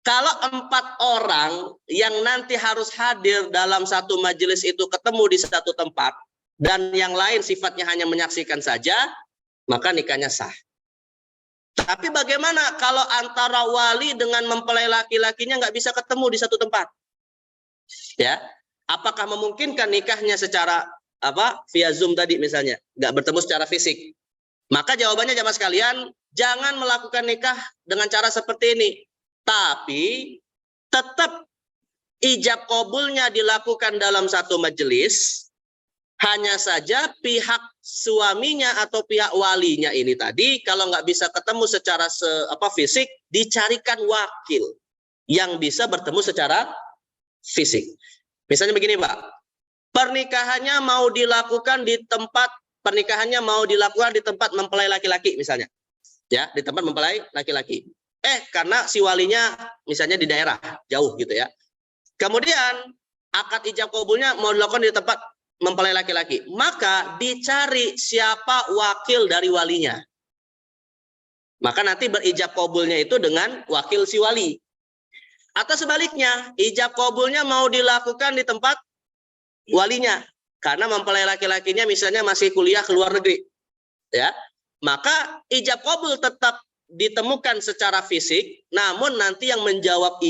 Kalau 4 orang yang nanti harus hadir dalam satu majelis itu ketemu di satu tempat dan yang lain sifatnya hanya menyaksikan saja, maka nikahnya sah. Tapi bagaimana kalau antara wali dengan mempelai laki-lakinya nggak bisa ketemu di satu tempat? Ya, apakah memungkinkan nikahnya secara via Zoom tadi misalnya, nggak bertemu secara fisik? Maka jawabannya jamaah sekalian, jangan melakukan nikah dengan cara seperti ini. Tapi tetap ijab qabulnya dilakukan dalam satu majelis. Hanya saja pihak suaminya atau pihak walinya ini tadi kalau nggak bisa ketemu secara fisik, dicarikan wakil yang bisa bertemu secara fisik. Misalnya begini Pak, pernikahannya mau dilakukan di tempat mempelai laki-laki misalnya, ya di tempat mempelai laki-laki. Karena si walinya misalnya di daerah jauh gitu ya. Kemudian akad ijab qabulnya mau dilakukan di tempat mempelai laki-laki, maka dicari siapa wakil dari walinya. Maka nanti berijab qabulnya itu dengan wakil si wali. Atau sebaliknya, ijab qabulnya mau dilakukan di tempat walinya, karena mempelai laki-lakinya misalnya masih kuliah ke luar negeri, ya. Maka ijab qabul tetap ditemukan secara fisik, namun nanti yang menjawab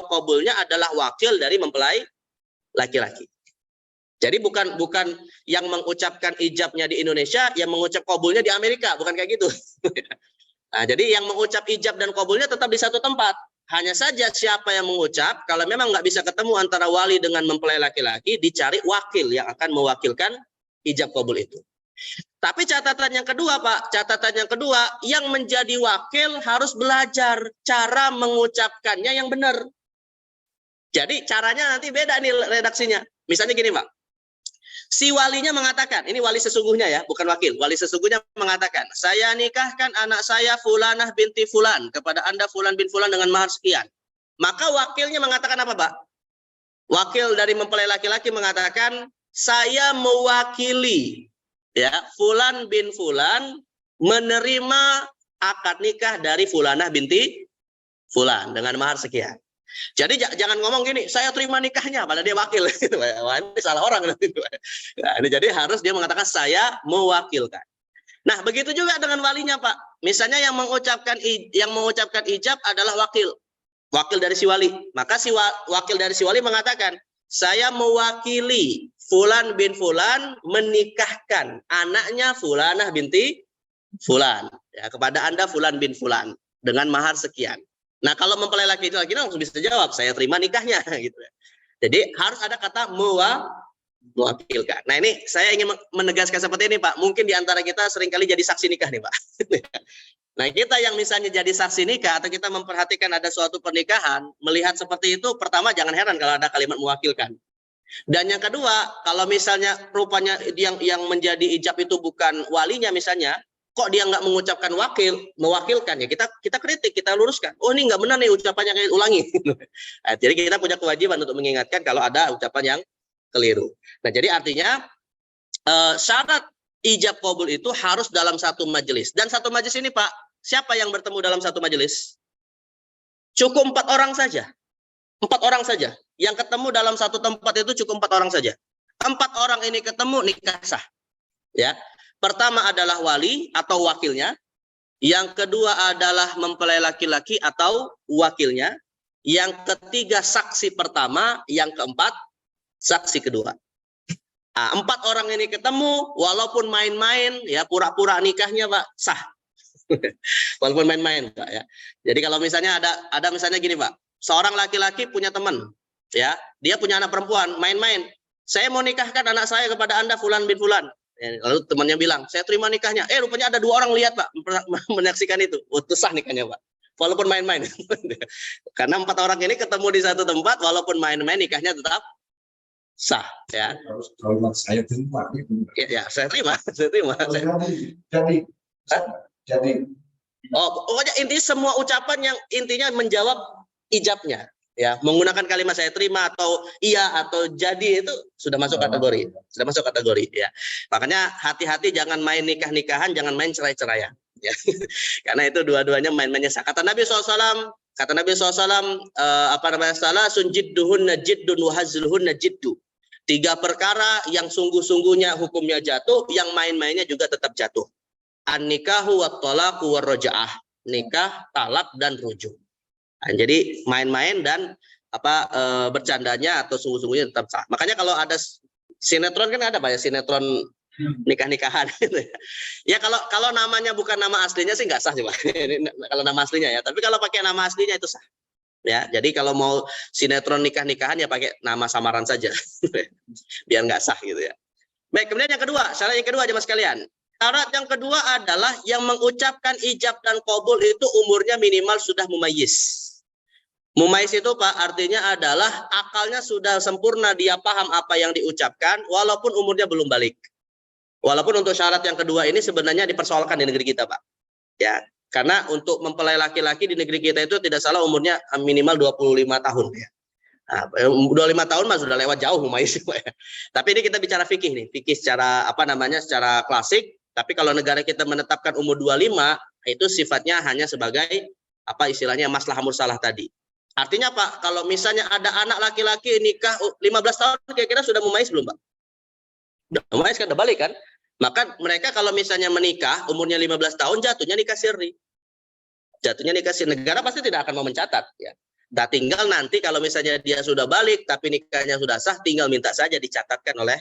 qabulnya adalah wakil dari mempelai laki-laki. Jadi bukan yang mengucapkan ijabnya di Indonesia, yang mengucap qabulnya di Amerika, bukan kayak gitu. Nah, jadi yang mengucap ijab dan qabulnya tetap di satu tempat. Hanya saja siapa yang mengucap, kalau memang nggak bisa ketemu antara wali dengan mempelai laki-laki, dicari wakil yang akan mewakilkan ijab qabul itu. Tapi catatan yang kedua Pak, yang menjadi wakil harus belajar cara mengucapkannya yang benar. Jadi caranya nanti beda nih redaksinya. Misalnya gini Pak. Si walinya mengatakan, ini wali sesungguhnya ya, bukan wakil. Wali sesungguhnya mengatakan, saya nikahkan anak saya Fulanah binti Fulan kepada Anda Fulan bin Fulan dengan mahar sekian. Maka wakilnya mengatakan apa, Pak? Wakil dari mempelai laki-laki mengatakan, saya mewakili ya Fulan bin Fulan menerima akad nikah dari Fulanah binti Fulan dengan mahar sekian. Jadi jangan ngomong gini, saya terima nikahnya, padahal dia wakil. Wah, ini salah orang. Nah, jadi harus dia mengatakan saya mewakilkan. Nah, begitu juga dengan walinya, Pak. Misalnya yang mengucapkan ijab adalah wakil dari si wali. Maka si wakil dari si wali mengatakan, saya mewakili Fulan bin Fulan menikahkan anaknya Fulanah binti Fulan ya, kepada Anda Fulan bin Fulan dengan mahar sekian. Nah, kalau mempelai laki-laki langsung bisa jawab, saya terima nikahnya gitu ya. Jadi harus ada kata mewakilkan. Nah, ini saya ingin menegaskan seperti ini, Pak. Mungkin di antara kita seringkali jadi saksi nikah nih, Pak. Nah, kita yang misalnya jadi saksi nikah atau kita memperhatikan ada suatu pernikahan, melihat seperti itu, pertama jangan heran kalau ada kalimat mewakilkan. Dan yang kedua, kalau misalnya rupanya yang menjadi ijab itu bukan walinya misalnya, kok dia nggak mengucapkan mewakilkan ya, kita kritik, kita luruskan. Oh, ini nggak benar nih ucapannya, kayak ulangi. Nah, jadi kita punya kewajiban untuk mengingatkan kalau ada ucapan yang keliru. Nah, jadi artinya syarat ijab qabul itu harus dalam satu majelis. Dan satu majelis ini, Pak, siapa yang bertemu dalam satu majelis? Cukup 4 orang saja. 4 orang saja. Yang ketemu dalam satu tempat itu cukup 4 orang saja. 4 orang ini ketemu, nikah sah. Ya. Pertama adalah wali atau wakilnya. Yang kedua adalah mempelai laki-laki atau wakilnya. yang ketiga saksi pertama, yang keempat saksi kedua. Nah, 4 orang ini ketemu, walaupun main-main, ya pura-pura nikahnya Pak sah. Walaupun main-main Pak ya. Jadi kalau misalnya ada misalnya gini Pak, seorang laki-laki punya teman, ya, dia punya anak perempuan, main-main. Saya mau nikahkan anak saya kepada Anda Fulan bin Fulan. Ya, lalu temannya bilang, saya terima nikahnya. Rupanya ada 2 orang lihat Pak, menyaksikan itu. Itu sah nikahnya Pak. Walaupun main-main. Karena 4 orang ini ketemu di satu tempat, walaupun main-main nikahnya tetap sah. Ya, Kalau saya terima, ya saya terima. Jadi, pokoknya intinya semua ucapan yang intinya menjawab ijabnya. Ya, menggunakan kalimat saya terima atau iya atau jadi itu sudah masuk kategori, ya. Makanya hati-hati jangan main nikah-nikahan, jangan main cerai-ceraian, ya. Karena itu dua-duanya main-mainnya sah. Kata Nabi SAW, salah sunjidduhunna jiddun wa hazluhunna jiddu. 3 perkara yang sungguh-sungguhnya hukumnya jatuh, yang main-mainnya juga tetap jatuh. An-nikahu wat talaqu war raja'ah. Nikah, talak dan rujuk. Nah, jadi main-main dan bercandanya atau sungguh-sungguhnya tetap sah. Makanya kalau ada sinetron kan ada Pak ya, sinetron nikah-nikahan gitu ya. Ya kalau namanya bukan nama aslinya sih nggak sah sih Pak. Kalau nama aslinya ya, tapi kalau pakai nama aslinya itu sah. Ya, jadi kalau mau sinetron nikah-nikahan ya pakai nama samaran saja. Biar nggak sah gitu ya. Baik, kemudian yang kedua, syarat yang kedua jemaah sekalian. Syarat yang kedua adalah yang mengucapkan ijab dan qabul itu umurnya minimal sudah mumayyiz. Mumayyiz itu Pak artinya adalah akalnya sudah sempurna, dia paham apa yang diucapkan walaupun umurnya belum balik. Walaupun untuk syarat yang kedua ini sebenarnya dipersoalkan di negeri kita Pak. Ya, karena untuk mempelai laki-laki di negeri kita itu tidak salah umurnya minimal 25 tahun ya. Nah, 25 tahun mah sudah lewat jauh mumayyiz ya. Tapi ini kita bicara fikih nih, fikih secara secara klasik. Tapi kalau negara kita menetapkan umur 25 itu sifatnya hanya sebagai istilahnya maslahah mursalah tadi. Artinya Pak, kalau misalnya ada anak laki-laki nikah 15 tahun kira-kira sudah mumayyiz belum Pak? Udah mumayyiz kan, udah balik kan? Maka mereka kalau misalnya menikah umurnya 15 tahun jatuhnya nikah sirri. Jatuhnya nikah sirri. Negara pasti tidak akan mau mencatat ya. Nah, tinggal nanti kalau misalnya dia sudah balik tapi nikahnya sudah sah, tinggal minta saja dicatatkan oleh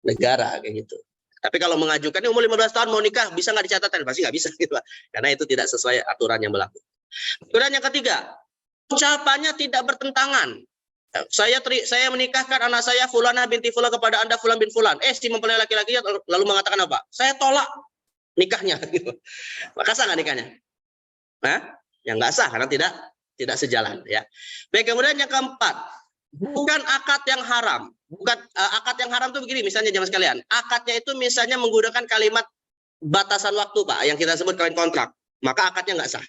negara kayak gitu. Tapi kalau mengajukan ini umur 15 tahun mau nikah bisa nggak dicatatkan? Pasti nggak bisa gitu Pak. Karena itu tidak sesuai aturan yang berlaku. Kemudian yang ketiga, ucapannya tidak bertentangan. Saya menikahkan anak saya Fulanah binti Fulan kepada Anda Fulan bin Fulan. Si mempelai laki-lakinya lalu mengatakan apa? Saya tolak nikahnya. Gitu. Maka sah nggak nikahnya? Ya nggak sah karena tidak sejalan. Ya. Baik, kemudian yang keempat, bukan akad yang haram. Bukan akad yang haram itu begini, misalnya jemaah sekalian. Akadnya itu misalnya menggunakan kalimat batasan waktu Pak, yang kita sebut kawin kontrak. Maka akadnya nggak sah.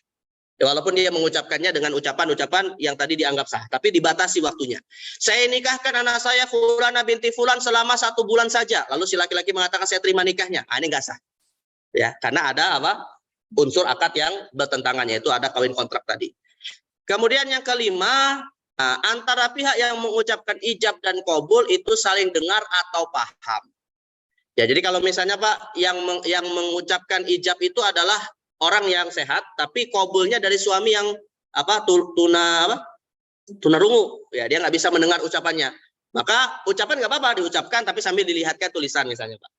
Ya, walaupun dia mengucapkannya dengan ucapan-ucapan yang tadi dianggap sah, tapi dibatasi waktunya. Saya nikahkan anak saya Fulana binti Fulan selama 1 bulan saja. Lalu si laki-laki mengatakan saya terima nikahnya. Ini nggak sah. Ya, karena ada unsur akad yang bertentangan, yaitu ada kawin kontrak tadi. Kemudian yang kelima, antara pihak yang mengucapkan ijab dan qabul itu saling dengar atau paham. Ya, jadi kalau misalnya Pak yang mengucapkan ijab itu adalah orang yang sehat, tapi qabulnya dari suami yang tunarungu, ya dia nggak bisa mendengar ucapannya. Maka ucapan nggak apa-apa diucapkan, tapi sambil dilihatkan tulisan misalnya Pak.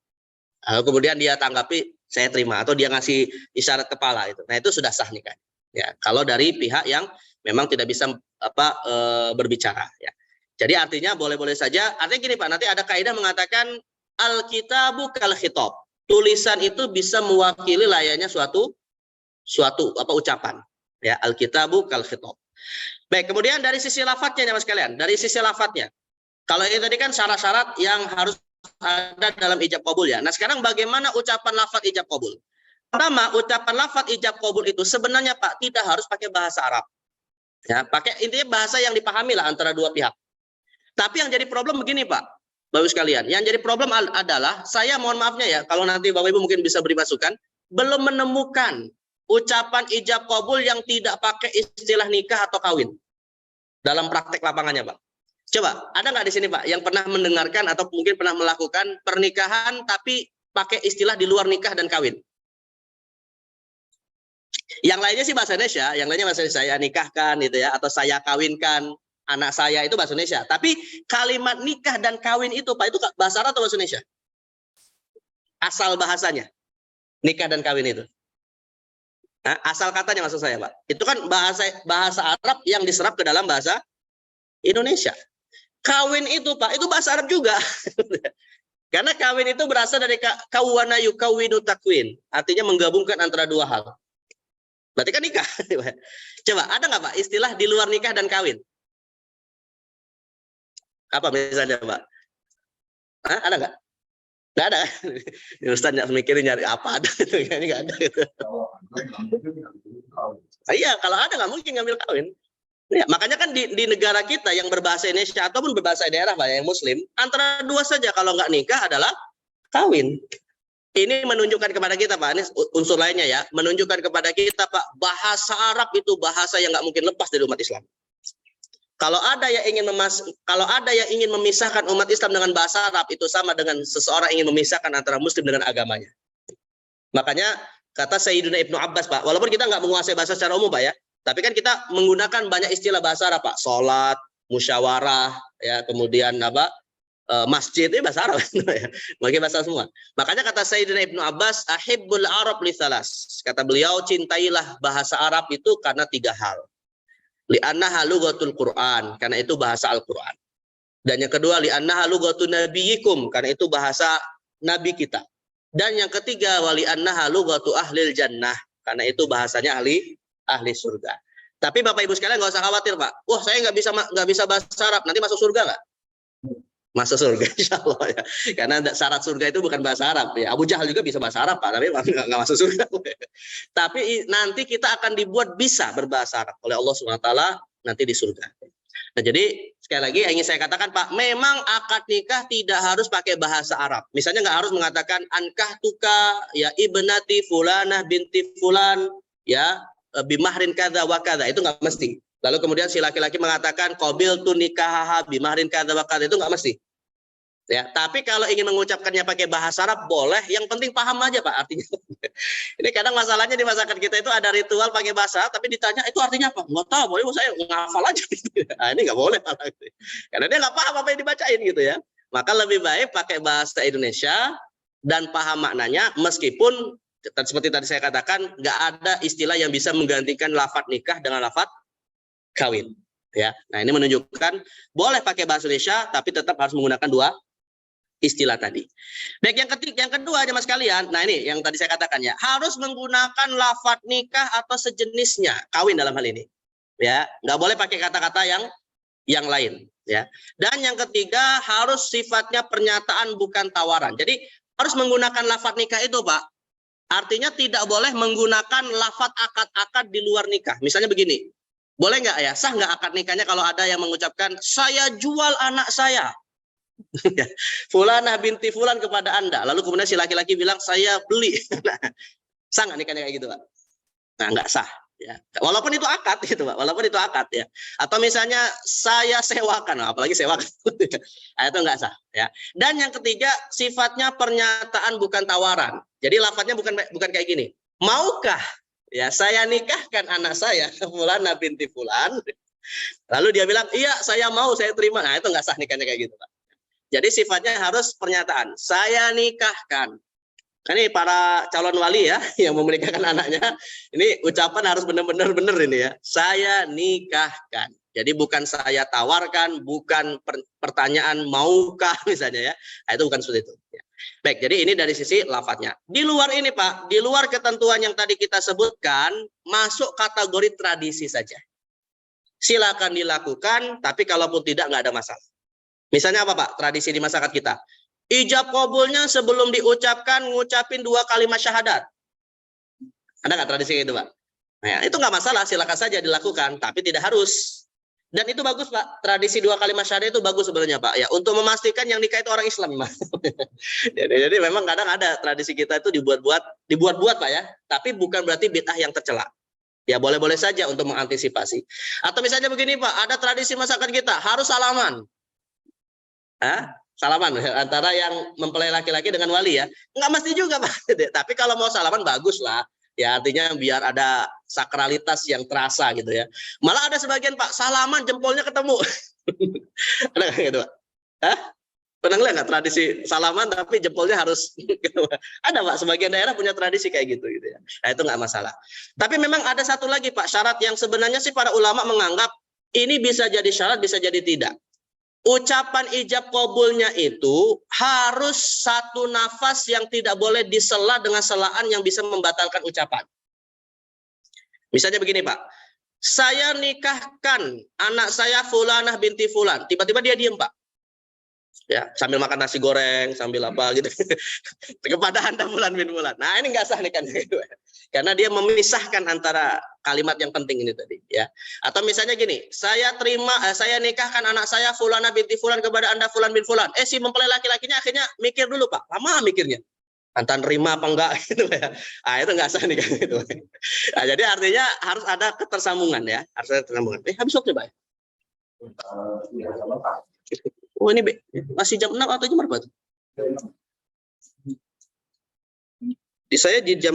Lalu kemudian dia tanggapi saya terima atau dia ngasih isyarat kepala itu. Nah itu sudah sah nikah. Ya, kalau dari pihak yang memang tidak bisa berbicara. Ya. Jadi artinya boleh-boleh saja. Artinya gini Pak, nanti ada kaidah mengatakan al-kitabu kal khitab. Tulisan itu bisa mewakili layaknya suatu ucapan. Ya, al-kitabu kal khitab. Baik, kemudian dari sisi lafadznya Mas sekalian, dari sisi lafadznya. Kalau ini tadi kan syarat-syarat yang harus ada dalam ijab qabul ya. Nah, sekarang bagaimana ucapan lafadz ijab qabul? Pertama, ucapan lafadz ijab qabul itu sebenarnya Pak tidak harus pakai bahasa Arab. Ya, pakai intinya bahasa yang dipahami lah antara dua pihak. Tapi yang jadi problem begini Pak, Bapak sekalian, yang jadi problem adalah saya mohon maafnya ya, kalau nanti Bapak Ibu mungkin bisa beri masukan, belum menemukan ucapan ijab qabul yang tidak pakai istilah nikah atau kawin dalam praktek lapangannya Pak. Coba, ada nggak di sini Pak yang pernah mendengarkan atau mungkin pernah melakukan pernikahan tapi pakai istilah di luar nikah dan kawin? Yang lainnya sih bahasa Indonesia, yang lainnya bahasa Indonesia, saya nikahkan gitu ya, atau saya kawinkan anak saya, itu bahasa Indonesia. Tapi kalimat nikah dan kawin itu Pak, itu bahasa Arab atau bahasa Indonesia? Asal bahasanya, nikah dan kawin itu. Nah, asal katanya maksud saya Pak. Itu kan bahasa Arab yang diserap ke dalam bahasa Indonesia. Kawin itu Pak, itu bahasa Arab juga. Karena kawin itu berasal dari kawana yukawinu takwin, artinya menggabungkan antara dua hal. Berarti kan nikah. Coba ada nggak Pak istilah di luar nikah dan kawin? Apa misalnya Pak? Hah, ada nggak? Nggak ada. Ustaz nggak mikirin nyari apa ada itu, ini nggak ada. Gitu. Iya, kalau ada nggak mungkin ngambil kawin. Ya, makanya kan di negara kita yang berbahasa Indonesia ataupun berbahasa daerah Pak, yang Muslim, antara dua saja kalau nggak nikah adalah kawin. Ini menunjukkan kepada kita Pak, ini unsur lainnya ya, menunjukkan kepada kita Pak, bahasa Arab itu bahasa yang nggak mungkin lepas dari umat Islam. Kalau ada yang ingin memisahkan umat Islam dengan bahasa Arab, itu sama dengan seseorang ingin memisahkan antara Muslim dengan agamanya. Makanya kata Sayyidina Ibnu Abbas Pak, walaupun kita nggak menguasai bahasa secara umum Pak ya, tapi kan kita menggunakan banyak istilah bahasa Arab Pak, sholat, musyawarah, ya kemudian apa, masjid itu bahasa Arab, bagi bahasa semua. Makanya kata Sayyidina Ibnu Abbas, ahibbul Arab li thalas. Kata beliau, cintailah bahasa Arab itu karena 3 hal. Li'annaha lughatul Quran, karena itu bahasa Al-Quran. Dan yang kedua, li'annaha lughatun nabiyyikum, karena itu bahasa nabi kita. Dan yang ketiga, wali'annaha lughatu ahlil jannah, karena itu bahasanya ahli surga. Tapi Bapak Ibu sekalian nggak usah khawatir Pak. Wah saya nggak bisa bahasa Arab, nanti masuk surga nggak? Masuk surga insya Allah ya. Karena syarat surga itu bukan bahasa Arab ya. Abu Jahal juga bisa bahasa Arab Pak, tapi nggak masuk surga. Tapi nanti kita akan dibuat bisa berbahasa Arab oleh Allah SWT nanti di surga. Nah jadi sekali lagi yang ingin saya katakan Pak, memang akad nikah tidak harus pakai bahasa Arab. Misalnya nggak harus mengatakan ankah tuka ya ibnati fulanah binti fulan ya bimahrin kada wa kada, itu nggak mesti. Lalu kemudian si laki-laki mengatakan qabil tu nikahaha bimahrin kada wa kada, itu nggak mesti. Ya, tapi kalau ingin mengucapkannya pakai bahasa Arab boleh, yang penting paham aja Pak artinya. Ini kadang masalahnya di masyarakat kita itu ada ritual pakai bahasa, tapi ditanya itu artinya apa? Nggak tahu, boleh saya ngafal aja. Nah, ini nggak boleh karena dia nggak paham apa yang dibacain gitu ya. Maka lebih baik pakai bahasa Indonesia dan paham maknanya, meskipun seperti tadi saya katakan nggak ada istilah yang bisa menggantikan lafadz nikah dengan lafadz kawin. Ya, nah ini menunjukkan boleh pakai bahasa Indonesia, tapi tetap harus menggunakan 2 istilah tadi. Baik, yang kedua jemaah sekalian, nah ini yang tadi saya katakan ya, harus menggunakan lafadz nikah atau sejenisnya, kawin dalam hal ini. Ya, nggak boleh pakai kata-kata yang lain ya. Dan yang ketiga harus sifatnya pernyataan bukan tawaran. Jadi harus menggunakan lafadz nikah itu Pak. Artinya tidak boleh menggunakan lafadz akad-akad di luar nikah. Misalnya begini, boleh nggak ya, sah nggak akad nikahnya kalau ada yang mengucapkan saya jual anak saya. Fulanah binti fulan kepada Anda. Lalu kemudian si laki-laki bilang saya beli. Sah nggak nikahnya kayak gitu Pak? Nah nggak sah. Ya. Walaupun itu akad gitu Pak. Walaupun itu akad ya. Atau misalnya saya sewakan, apalagi sewakan. Nah, itu nggak sah. Ya. Dan yang ketiga sifatnya pernyataan bukan tawaran. Jadi lafadznya bukan kayak gini. Maukah ya saya nikahkan anak saya Fulanah binti fulan? Lalu dia bilang iya saya mau, saya terima. Nah itu nggak sah nikahnya kayak gitu Pak. Jadi sifatnya harus pernyataan. Saya nikahkan. Ini para calon wali ya yang memenikahkan anaknya. Ini ucapan harus benar-benar benar ini ya. Saya nikahkan. Jadi bukan saya tawarkan, bukan pertanyaan maukah misalnya ya. Nah, itu bukan seperti itu. Baik, jadi ini dari sisi lafadznya. Di luar ini Pak, di luar ketentuan yang tadi kita sebutkan, masuk kategori tradisi saja. Silakan dilakukan, tapi kalaupun tidak nggak ada masalah. Misalnya apa Pak? Tradisi di masyarakat kita. Ijab kabulnya sebelum diucapkan, ngucapin 2 kalimat syahadat. Ada nggak tradisi itu Pak? Nah, itu nggak masalah, silakan saja dilakukan, tapi tidak harus. Dan itu bagus Pak, tradisi 2 kalimat syahadat itu bagus sebenarnya Pak. Ya, untuk memastikan yang nikah itu orang Islam. jadi memang kadang ada tradisi kita itu dibuat-buat Pak ya, tapi bukan berarti bid'ah yang tercela. Ya boleh-boleh saja untuk mengantisipasi. Atau misalnya begini Pak, ada tradisi masyarakat kita harus salaman. Salaman antara yang mempelai laki-laki dengan wali ya, nggak mesti juga Pak. Tapi kalau mau salaman bagus lah, Ya artinya biar ada sakralitas yang terasa gitu ya. Malah ada sebagian Pak salaman jempolnya ketemu. Ada nggak gitu Pak? Hah? Pernah nggak tradisi salaman tapi jempolnya harus gitu. Ada Pak, sebagian daerah punya tradisi kayak gitu ya. Nah itu nggak masalah. Tapi memang ada satu lagi Pak, syarat yang sebenarnya sih para ulama menganggap ini bisa jadi syarat, bisa jadi tidak. Ucapan ijab kabulnya itu harus satu nafas yang tidak boleh disela dengan selaan yang bisa membatalkan ucapan. Misalnya begini Pak, saya nikahkan anak saya Fulanah binti Fulan, tiba-tiba dia diem Pak. Ya, sambil makan nasi goreng, sambil apa gitu. Kepada Anda Fulan bin Fulan. Nah, ini nggak sah nikahnya gitu. Karena dia memisahkan antara kalimat yang penting ini tadi, ya. Atau misalnya gini, saya nikahkan anak saya Fulanah binti Fulan kepada Anda Fulan bin Fulan. Si mempelai laki-lakinya akhirnya mikir dulu, Pak. Lama mikirnya. Antara nerima apa enggak gitu ya. Itu nggak sah nikah gitu. Nah, jadi artinya harus ada ketersambungan ya, harus ada ketersambungan. Habis waktu Pak. Oh ini masih jam 6 atau jam berapa tuh? Di saya di jam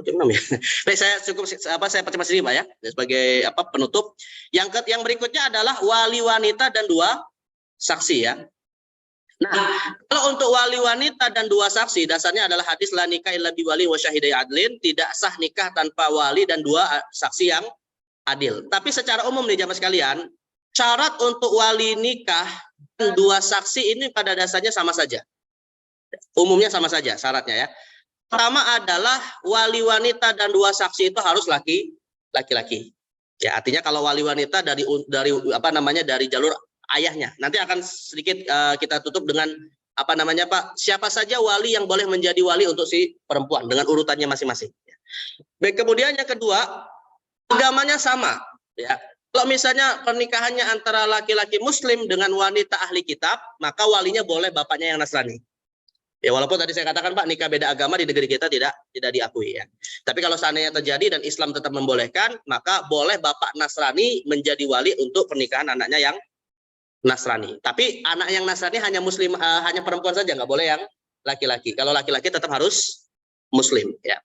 jam 6 ya. Baik, saya percepat sini Pak ya sebagai penutup. Yang berikutnya adalah wali wanita dan 2 saksi ya. Nah, kalau untuk wali wanita dan 2 saksi dasarnya adalah hadis la nikah illa bi wali wa syahidai adlin, tidak sah nikah tanpa wali dan 2 saksi yang adil. Tapi secara umum nih jamaah sekalian, syarat untuk wali nikah dan 2 saksi ini pada dasarnya sama saja. Umumnya sama saja syaratnya ya. Pertama adalah wali wanita dan 2 saksi itu harus laki-laki. Ya, artinya kalau wali wanita dari jalur ayahnya. Nanti akan sedikit kita tutup dengan Pak, siapa saja wali yang boleh menjadi wali untuk si perempuan dengan urutannya masing-masing. Baik, kemudian yang kedua, agamanya sama ya. Kalau misalnya pernikahannya antara laki-laki muslim dengan wanita ahli kitab, maka walinya boleh bapaknya yang Nasrani. Ya walaupun tadi saya katakan Pak, nikah beda agama di negeri kita tidak diakui ya. Tapi kalau seandainya terjadi dan Islam tetap membolehkan, maka boleh bapak Nasrani menjadi wali untuk pernikahan anaknya yang Nasrani. Tapi anak yang Nasrani hanya muslim, hanya perempuan saja, nggak boleh yang laki-laki. Kalau laki-laki tetap harus muslim ya.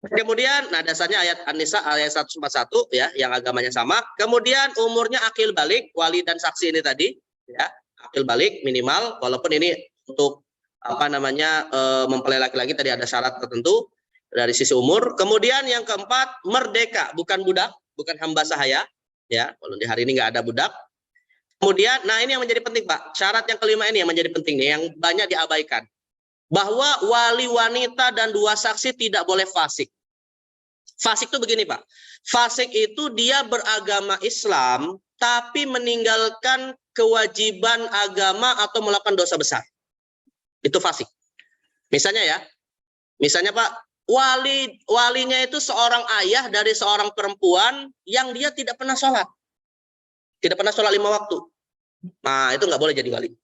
Kemudian, nah dasarnya ayat An-Nisa ayat 141 ya, yang agamanya sama. Kemudian umurnya akil balik, wali dan saksi ini tadi, ya, akil balik minimal, walaupun ini untuk mempelai laki-laki tadi ada syarat tertentu dari sisi umur. Kemudian yang keempat, merdeka, bukan budak, bukan hamba sahaya, ya. Kalau di hari ini nggak ada budak. Kemudian, nah ini yang menjadi penting Pak. Syarat yang kelima ini yang menjadi penting nih, yang banyak diabaikan. Bahwa wali wanita dan 2 saksi tidak boleh fasik. Fasik itu begini Pak, fasik itu dia beragama Islam tapi meninggalkan kewajiban agama atau melakukan dosa besar. Itu fasik. Misalnya Pak, walinya itu seorang ayah dari seorang perempuan yang dia tidak pernah sholat. Tidak pernah sholat 5 waktu. Nah, itu nggak boleh jadi wali.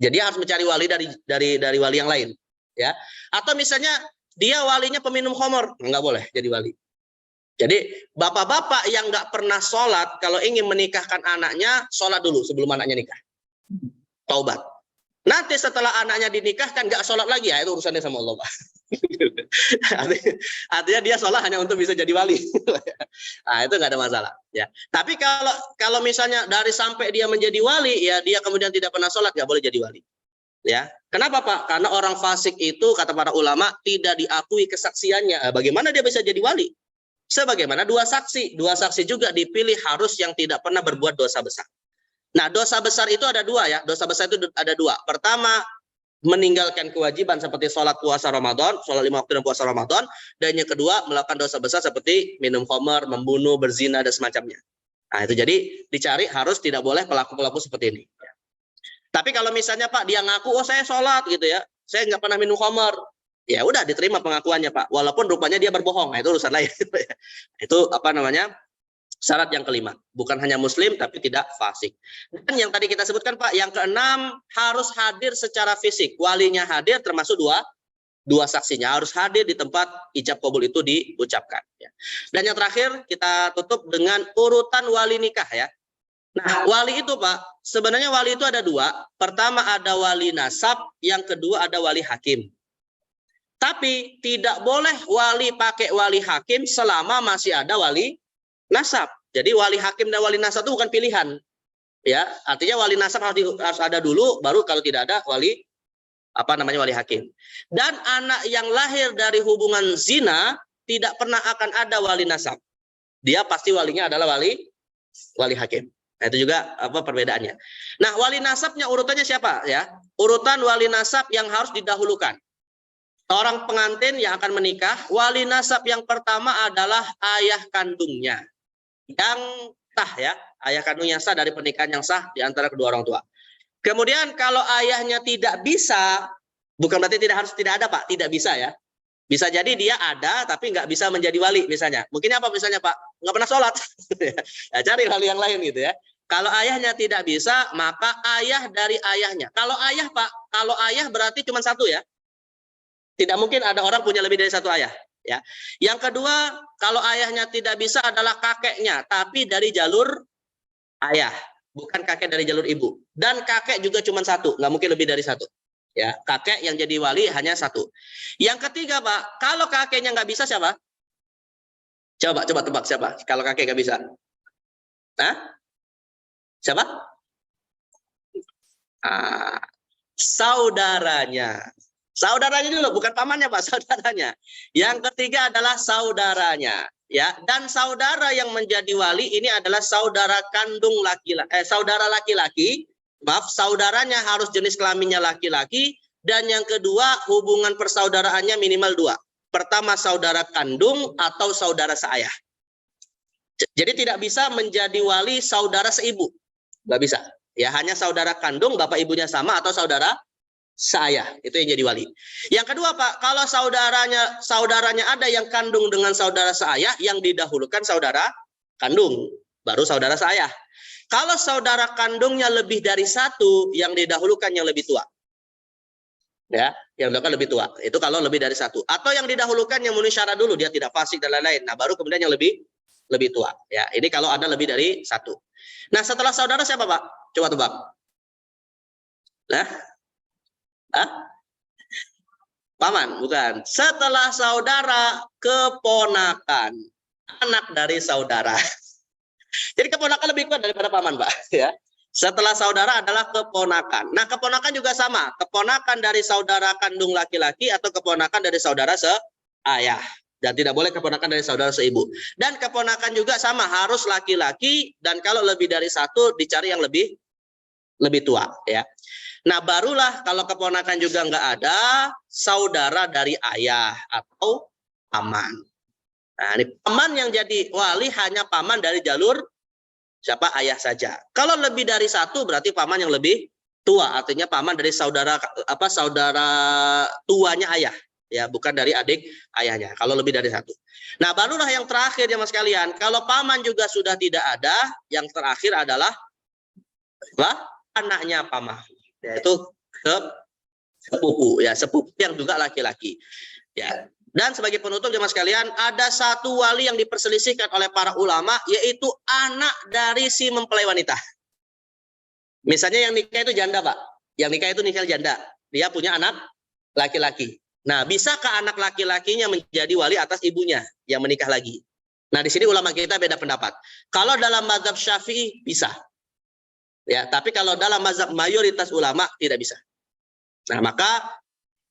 Jadi harus mencari wali dari wali yang lain, ya. Atau misalnya dia walinya peminum khamr, nggak boleh jadi wali. Jadi bapak-bapak yang nggak pernah sholat, kalau ingin menikahkan anaknya, sholat dulu sebelum anaknya nikah. Taubat. Nanti setelah anaknya dinikahkan nggak sholat lagi, ya itu urusannya sama Allah, Pak. Artinya dia sholat hanya untuk bisa jadi wali. Nah, itu nggak ada masalah. Ya. Tapi kalau misalnya dari sampai dia menjadi wali, ya dia kemudian tidak pernah sholat, nggak boleh jadi wali. Ya, kenapa Pak? Karena orang fasik itu kata para ulama tidak diakui kesaksiannya. Bagaimana dia bisa jadi wali? Sebagaimana 2 saksi. 2 saksi juga dipilih harus yang tidak pernah berbuat dosa besar. Nah, dosa besar itu ada 2 ya. Dosa besar itu ada 2. Pertama, meninggalkan kewajiban seperti sholat puasa Ramadan, sholat 5 waktu dan puasa Ramadan. Dan yang kedua, melakukan dosa besar seperti minum khamr, membunuh, berzina, dan semacamnya. Nah, itu jadi dicari harus tidak boleh pelaku-pelaku seperti ini. Tapi kalau misalnya Pak dia ngaku, oh saya sholat gitu ya, saya nggak pernah minum khamr, ya udah diterima pengakuannya Pak, walaupun rupanya dia berbohong, nah, itu urusan lain. Itu syarat yang kelima, bukan hanya muslim tapi tidak fasik. Dan yang tadi kita sebutkan Pak, yang keenam harus hadir secara fisik, walinya hadir termasuk dua saksinya harus hadir di tempat ijab kabul itu diucapkan. Ya. Dan yang terakhir kita tutup dengan urutan wali nikah ya. Nah, wali itu Pak, sebenarnya wali itu ada 2. Pertama ada wali nasab, yang kedua ada wali hakim. Tapi tidak boleh wali pakai wali hakim selama masih ada wali nasab. Jadi wali hakim dan wali nasab itu bukan pilihan. Ya, artinya wali nasab harus ada dulu, baru kalau tidak ada wali wali hakim. Dan anak yang lahir dari hubungan zina tidak pernah akan ada wali nasab. Dia pasti walinya adalah wali hakim. Nah, itu juga perbedaannya. Nah, wali nasabnya urutannya siapa ya? Urutan wali nasab yang harus didahulukan. Orang pengantin yang akan menikah, wali nasab yang pertama adalah ayah kandungnya. Yang sah ya, ayah kandungnya sah dari pernikahan yang sah di antara kedua orang tua. Kemudian kalau ayahnya tidak bisa, bukan berarti tidak ada Pak, tidak bisa ya. Bisa jadi dia ada tapi nggak bisa menjadi wali misalnya. Mungkin apa misalnya Pak? Nggak pernah sholat. Ya, cari hal yang lain gitu ya. Kalau ayahnya tidak bisa, maka ayah dari ayahnya. Kalau ayah Pak, kalau ayah berarti cuma satu ya. Tidak mungkin ada orang punya lebih dari satu ayah. Ya. Yang kedua, kalau ayahnya tidak bisa adalah kakeknya, tapi dari jalur ayah, bukan kakek dari jalur ibu. Dan kakek juga cuma satu, nggak mungkin lebih dari satu. Ya, kakek yang jadi wali hanya satu. Yang ketiga, Pak, kalau kakeknya nggak bisa siapa? Coba tebak siapa? Kalau kakek nggak bisa, Hah? Siapa? Saudaranya. Saudaranya dulu, bukan pamannya Pak, saudaranya. Yang ketiga adalah saudaranya, ya. Dan saudara yang menjadi wali ini adalah saudara kandung saudara laki-laki. Maaf, saudaranya harus jenis kelaminnya laki-laki. Dan yang kedua, hubungan persaudaraannya minimal dua. Pertama, saudara kandung atau saudara seayah. Jadi tidak bisa menjadi wali saudara seibu, nggak bisa. Ya, hanya saudara kandung, bapak ibunya sama atau saudara saya itu yang jadi wali. Yang kedua Pak, kalau saudaranya ada yang kandung dengan saudara seayah, yang didahulukan saudara kandung, baru saudara seayah. Kalau saudara kandungnya lebih dari satu, yang didahulukan yang lebih tua. Ya, yang didahulukan lebih tua. Itu kalau lebih dari satu. Atau yang didahulukan yang memenuhi syarat dulu, dia tidak fasik dan lain-lain. Nah, baru kemudian yang lebih tua. Ya, ini kalau ada lebih dari satu. Nah, setelah saudara siapa Pak? Coba tebak. Nah, paman, bukan. Setelah saudara, keponakan. Anak dari saudara. Jadi keponakan lebih kuat daripada paman, Pak. Ya. Setelah saudara adalah keponakan. Nah, keponakan juga sama. Keponakan dari saudara kandung laki-laki atau keponakan dari saudara seayah. Dan tidak boleh keponakan dari saudara seibu. Dan keponakan juga sama, harus laki-laki. Dan kalau lebih dari satu, dicari yang lebih tua. Ya. Nah, barulah kalau keponakan juga nggak ada, saudara dari ayah atau paman. Nah, ini paman yang jadi wali hanya paman dari jalur siapa? Ayah saja. Kalau lebih dari satu berarti paman yang lebih tua, artinya paman dari saudara tuanya ayah, ya, bukan dari adik ayahnya. Kalau lebih dari satu. Nah, barulah yang terakhir ya Mas kalian, kalau paman juga sudah tidak ada, yang terakhir adalah anaknya paman. Yaitu sepupu ya, sepupu yang juga laki-laki ya. Dan sebagai penutup jemaah sekalian, ada satu wali yang diperselisihkan oleh para ulama, yaitu anak dari si mempelai wanita. Misalnya yang nikah itu janda Pak, yang nikah itu nikah janda, dia punya anak laki-laki. Nah, bisakah anak laki-lakinya menjadi wali atas ibunya yang menikah lagi? Nah, di sini ulama kita beda pendapat. Kalau dalam mazhab Syafi'i bisa. Ya, tapi kalau dalam mazhab mayoritas ulama tidak bisa. Nah, maka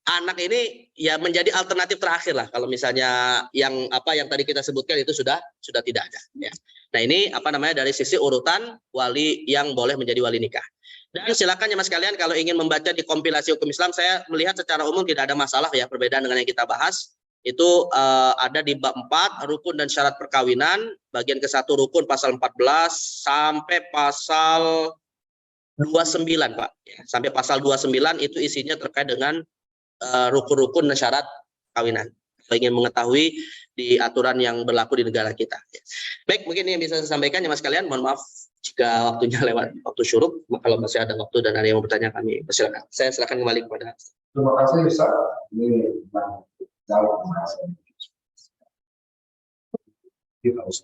anak ini ya menjadi alternatif terakhir lah. Kalau misalnya yang tadi kita sebutkan itu sudah tidak ada. Ya. Nah, ini dari sisi urutan wali yang boleh menjadi wali nikah. Dan silakan ya Mas kalian kalau ingin membaca di kompilasi hukum Islam, saya melihat secara umum tidak ada masalah ya perbedaan dengan yang kita bahas. Itu ada di bab 4 rukun dan syarat perkawinan, bagian ke-1 rukun pasal 14 sampai pasal 29 Pak, ya, sampai pasal 29 itu isinya terkait dengan rukun-rukun dan syarat kawinan. Kalau ingin mengetahui di aturan yang berlaku di negara kita. Ya. Baik, mungkin ini yang bisa saya sampaikan ya Mas kalian. Mohon maaf jika waktunya lewat waktu syuruk. Kalau masih ada waktu dan ada yang mau bertanya kami persilakan. Saya silakan kembali kepada. Terima kasih Ustaz. Ini jauh kita harus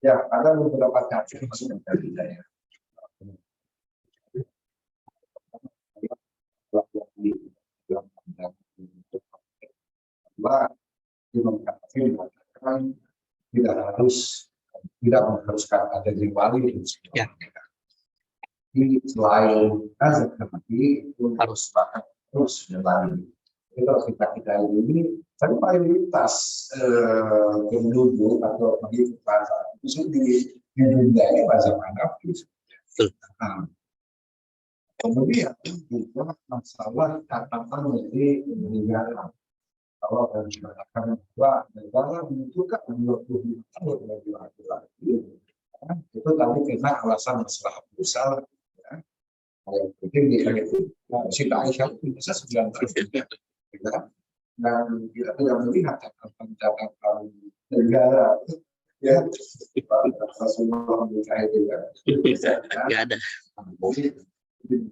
ya, ada beberapa kasus dari saya. kedua, Imam Syafi'i mengatakan tidak mengharuskan ada di wali dan Ya. Jadi selain azab kemati itu Harus. bahkan terus menjalani. Jadi kalau kita ini tapi mayoritas penduduk atau pengikut mazhab itu di dunia ini mazhab Hanafi. Kemudian juga masalah catatan dari negara. Kalau dikatakan bahwa negara membutuhkan 25 tahun bagi laki-laki, itu tadi kena alasan masalah besar. Yang penting itu Siti Aisyah itu bisa 9 tahun. Dan kita tidak melihat catatan negara ya Rasulullah menikah itu ya. Nggak ada. Jadi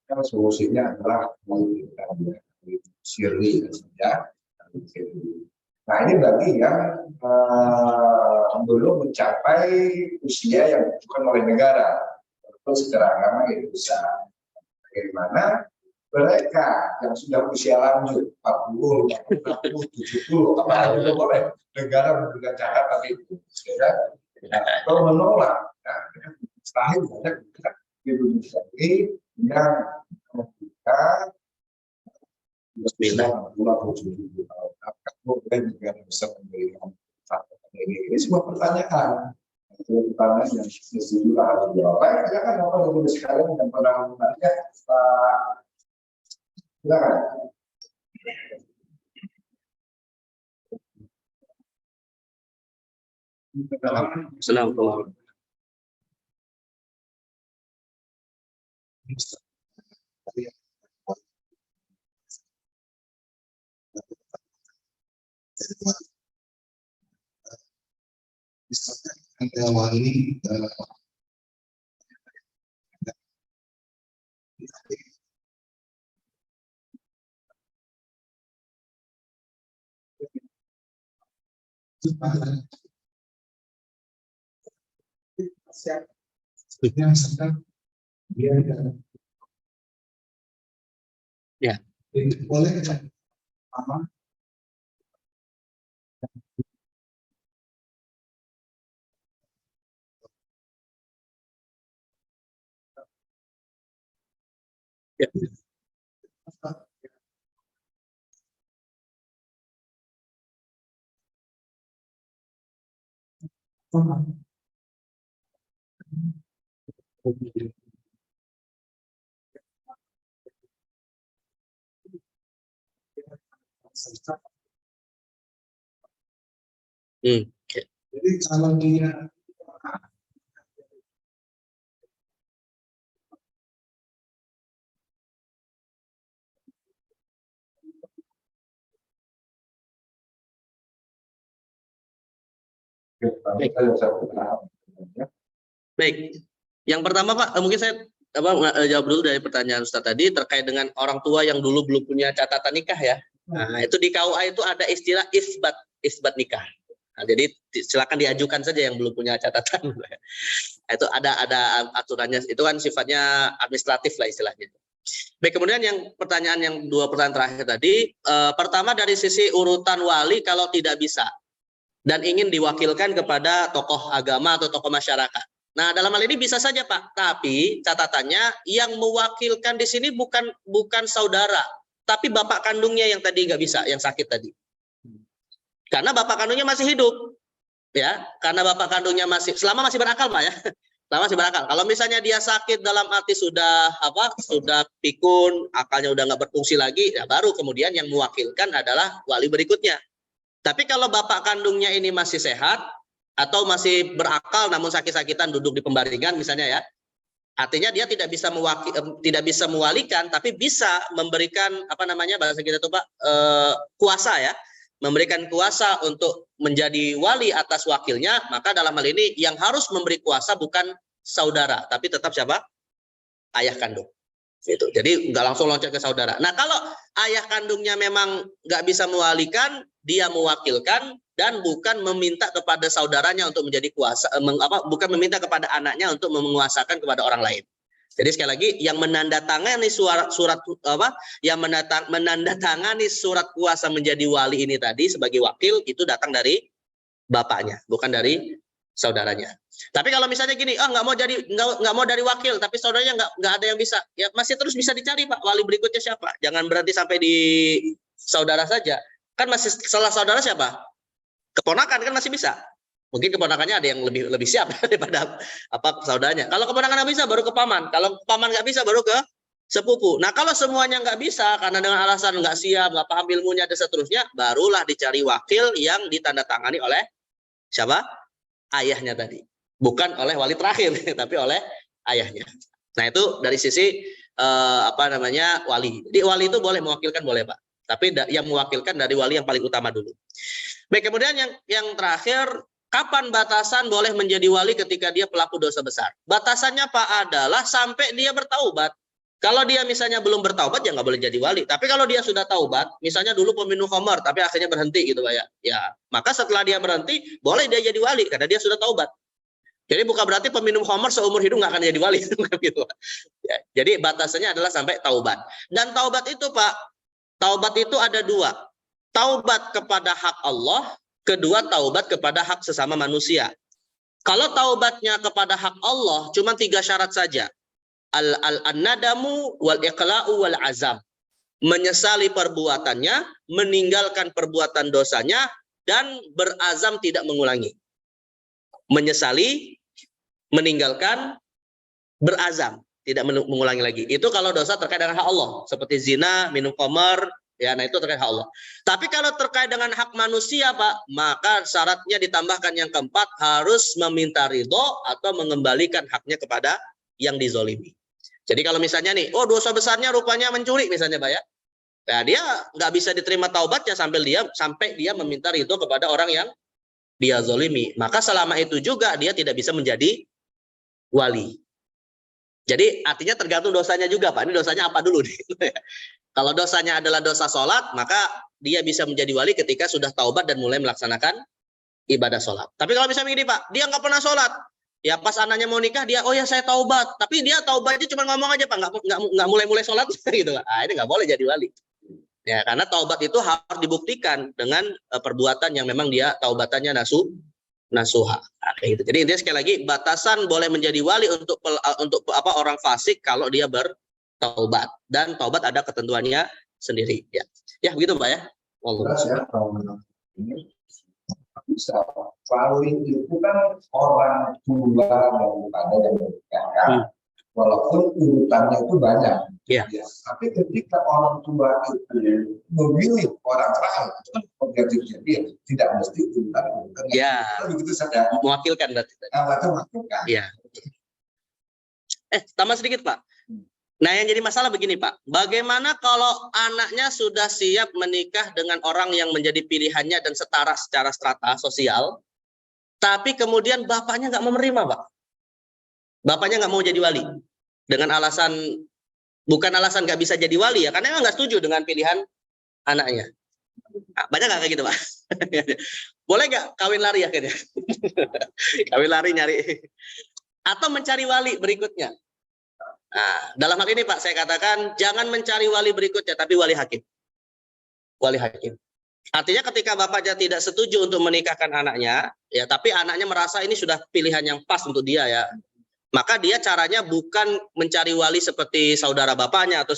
kan solusinya adalah melalui siri saja. Nah ini bagi yang belum mencapai usia yang bukan oleh negara, walaupun secara agama itu bisa. Bagaimana mereka yang sudah usia lanjut 40, 60, 70, apa itu boleh negara memberikan catatan itu, ya. Kalau menolak, mustahil banyak di Indonesia ini yang membuka Bismillah. Apakah negara bisa memberikan catatan ini sebuah pertanyaan. Pertanyaan yang setuju harus dijawab. Silakan apa yang sekalian dan pada umumnya Pak. Silakan. Assalamualaikum. Ada wali yang sedang dia Ya. Boleh apa? Ya. Jadi kalau dia Baik. Yang pertama Pak, mungkin saya jawab dulu dari pertanyaan Ustaz tadi terkait dengan orang tua yang dulu belum punya catatan nikah ya. Nah, itu di KUA itu ada istilah isbat nikah. Nah, jadi silakan diajukan saja yang belum punya catatan. Itu ada aturannya, itu kan sifatnya administratif lah istilahnya. Baik, kemudian yang dua pertanyaan terakhir tadi, pertama dari sisi urutan wali kalau tidak bisa dan ingin diwakilkan kepada tokoh agama atau tokoh masyarakat. Nah, dalam hal ini bisa saja Pak, tapi catatannya yang mewakilkan di sini bukan saudara, tapi bapak kandungnya yang tadi nggak bisa, yang sakit tadi. Karena bapak kandungnya masih hidup, ya. Karena bapak kandungnya selama masih berakal Pak ya, selama masih berakal. Kalau misalnya dia sakit dalam arti sudah pikun, akalnya udah nggak berfungsi lagi, ya baru kemudian yang mewakilkan adalah wali berikutnya. Tapi kalau bapak kandungnya ini masih sehat atau masih berakal namun sakit-sakitan duduk di pembaringan misalnya ya, artinya dia tidak bisa mewalikan, tapi bisa memberikan bahasa kita itu Pak, kuasa ya, memberikan kuasa untuk menjadi wali atas wakilnya. Maka dalam hal ini yang harus memberi kuasa bukan saudara, tapi tetap siapa? Ayah kandung. Gitu. Jadi nggak langsung loncat ke saudara. Nah, kalau ayah kandungnya memang nggak bisa mewalikan, dia mewakilkan dan bukan meminta kepada saudaranya untuk menjadi kuasa, bukan meminta kepada anaknya untuk menguasakan kepada orang lain. Jadi sekali lagi yang menandatangani menandatangani surat kuasa menjadi wali ini tadi sebagai wakil itu datang dari bapaknya, bukan dari saudaranya. Tapi kalau misalnya gini, nggak mau dari wakil, tapi saudaranya nggak ada yang bisa, ya masih terus bisa dicari Pak, wali berikutnya siapa? Jangan berhenti sampai di saudara saja. Kan masih setelah saudara siapa? Keponakan kan masih bisa. Mungkin keponakannya ada yang lebih siap daripada saudaranya. Kalau keponakan nggak bisa, baru ke paman. Kalau paman nggak bisa, baru ke sepupu. Nah kalau semuanya nggak bisa karena dengan alasan nggak siap, nggak paham ilmunya dan seterusnya, barulah dicari wakil yang ditandatangani oleh siapa? Ayahnya tadi. Bukan oleh wali terakhir, tapi oleh ayahnya. Nah itu dari sisi wali. Jadi wali itu boleh mewakilkan, boleh Pak. Tapi yang mewakilkan dari wali yang paling utama dulu. Baik, kemudian yang terakhir, kapan batasan boleh menjadi wali ketika dia pelaku dosa besar? Batasannya Pak adalah sampai dia bertaubat. Kalau dia misalnya belum bertaubat, ya nggak boleh jadi wali. Tapi kalau dia sudah taubat, misalnya dulu peminum khamar, tapi akhirnya berhenti gitu Pak ya. Maka setelah dia berhenti, boleh dia jadi wali karena dia sudah taubat. Jadi bukan berarti peminum khamar seumur hidup nggak akan jadi wali. Gitu. Ya, jadi batasannya adalah sampai taubat. Dan taubat itu Pak, taubat itu ada dua. Taubat kepada hak Allah, kedua taubat kepada hak sesama manusia. Kalau taubatnya kepada hak Allah cuma 3 syarat saja. Al-nadamu wal iqla'u wal azam. Menyesali perbuatannya, meninggalkan perbuatan dosanya, dan berazam tidak mengulangi. Menyesali, meninggalkan, berazam tidak mengulangi lagi. Itu kalau dosa terkait dengan hak Allah, seperti zina, minum khamar. Ya, nah itu terkait hak Allah. Tapi kalau terkait dengan hak manusia, Pak, maka syaratnya ditambahkan yang keempat, harus meminta ridho atau mengembalikan haknya kepada yang dizolimi. Jadi kalau misalnya nih, dosa besarnya rupanya mencuri misalnya, Pak ya. Nah, dia nggak bisa diterima taubatnya sampai dia meminta ridho kepada orang yang dia zolimi. Maka selama itu juga dia tidak bisa menjadi wali. Jadi artinya tergantung dosanya juga, Pak. Ini dosanya apa dulu nih? Kalau dosanya adalah dosa sholat, maka dia bisa menjadi wali ketika sudah taubat dan mulai melaksanakan ibadah sholat. Tapi kalau misalnya begini Pak, dia nggak pernah sholat, ya pas anaknya mau nikah dia, oh ya saya taubat, tapi dia taubatnya cuma ngomong aja Pak, nggak mulai sholat gitu. Ini nggak boleh jadi wali. Ya karena taubat itu harus dibuktikan dengan perbuatan yang memang dia taubatannya nasuha. Gitu. Jadi intinya sekali lagi batasan boleh menjadi wali untuk orang fasik kalau dia bertaubat, dan taubat ada ketentuannya sendiri ya. Ya begitu Pak ya. Jelas ya, kalau menurut ini bisa wali itu kan orang tua daripada yang menikah. Walaupun urutannya itu banyak. Ya. Tapi ketika orang tua itu memilih orang terakhir, itu kan objektifnya dia tidak mesti urutan. Ya. Begitu saja. Mewakilkan berarti. Mewakilkan. Ya. Tambah sedikit Pak. Nah yang jadi masalah begini Pak, bagaimana kalau anaknya sudah siap menikah dengan orang yang menjadi pilihannya dan setara secara strata sosial, tapi kemudian bapaknya nggak menerima Pak. Bapaknya nggak mau jadi wali. Dengan alasan, bukan alasan nggak bisa jadi wali ya, karena emang nggak setuju dengan pilihan anaknya. Nah, banyak nggak kayak gitu Pak? Boleh nggak kawin lari akhirnya? Kawin lari nyari. Atau mencari wali berikutnya. Nah, dalam hal ini Pak, saya katakan jangan mencari wali berikutnya, tapi wali hakim. Wali hakim. Artinya ketika bapaknya tidak setuju untuk menikahkan anaknya, ya tapi anaknya merasa ini sudah pilihan yang pas untuk dia ya, maka dia caranya bukan mencari wali seperti saudara bapaknya atau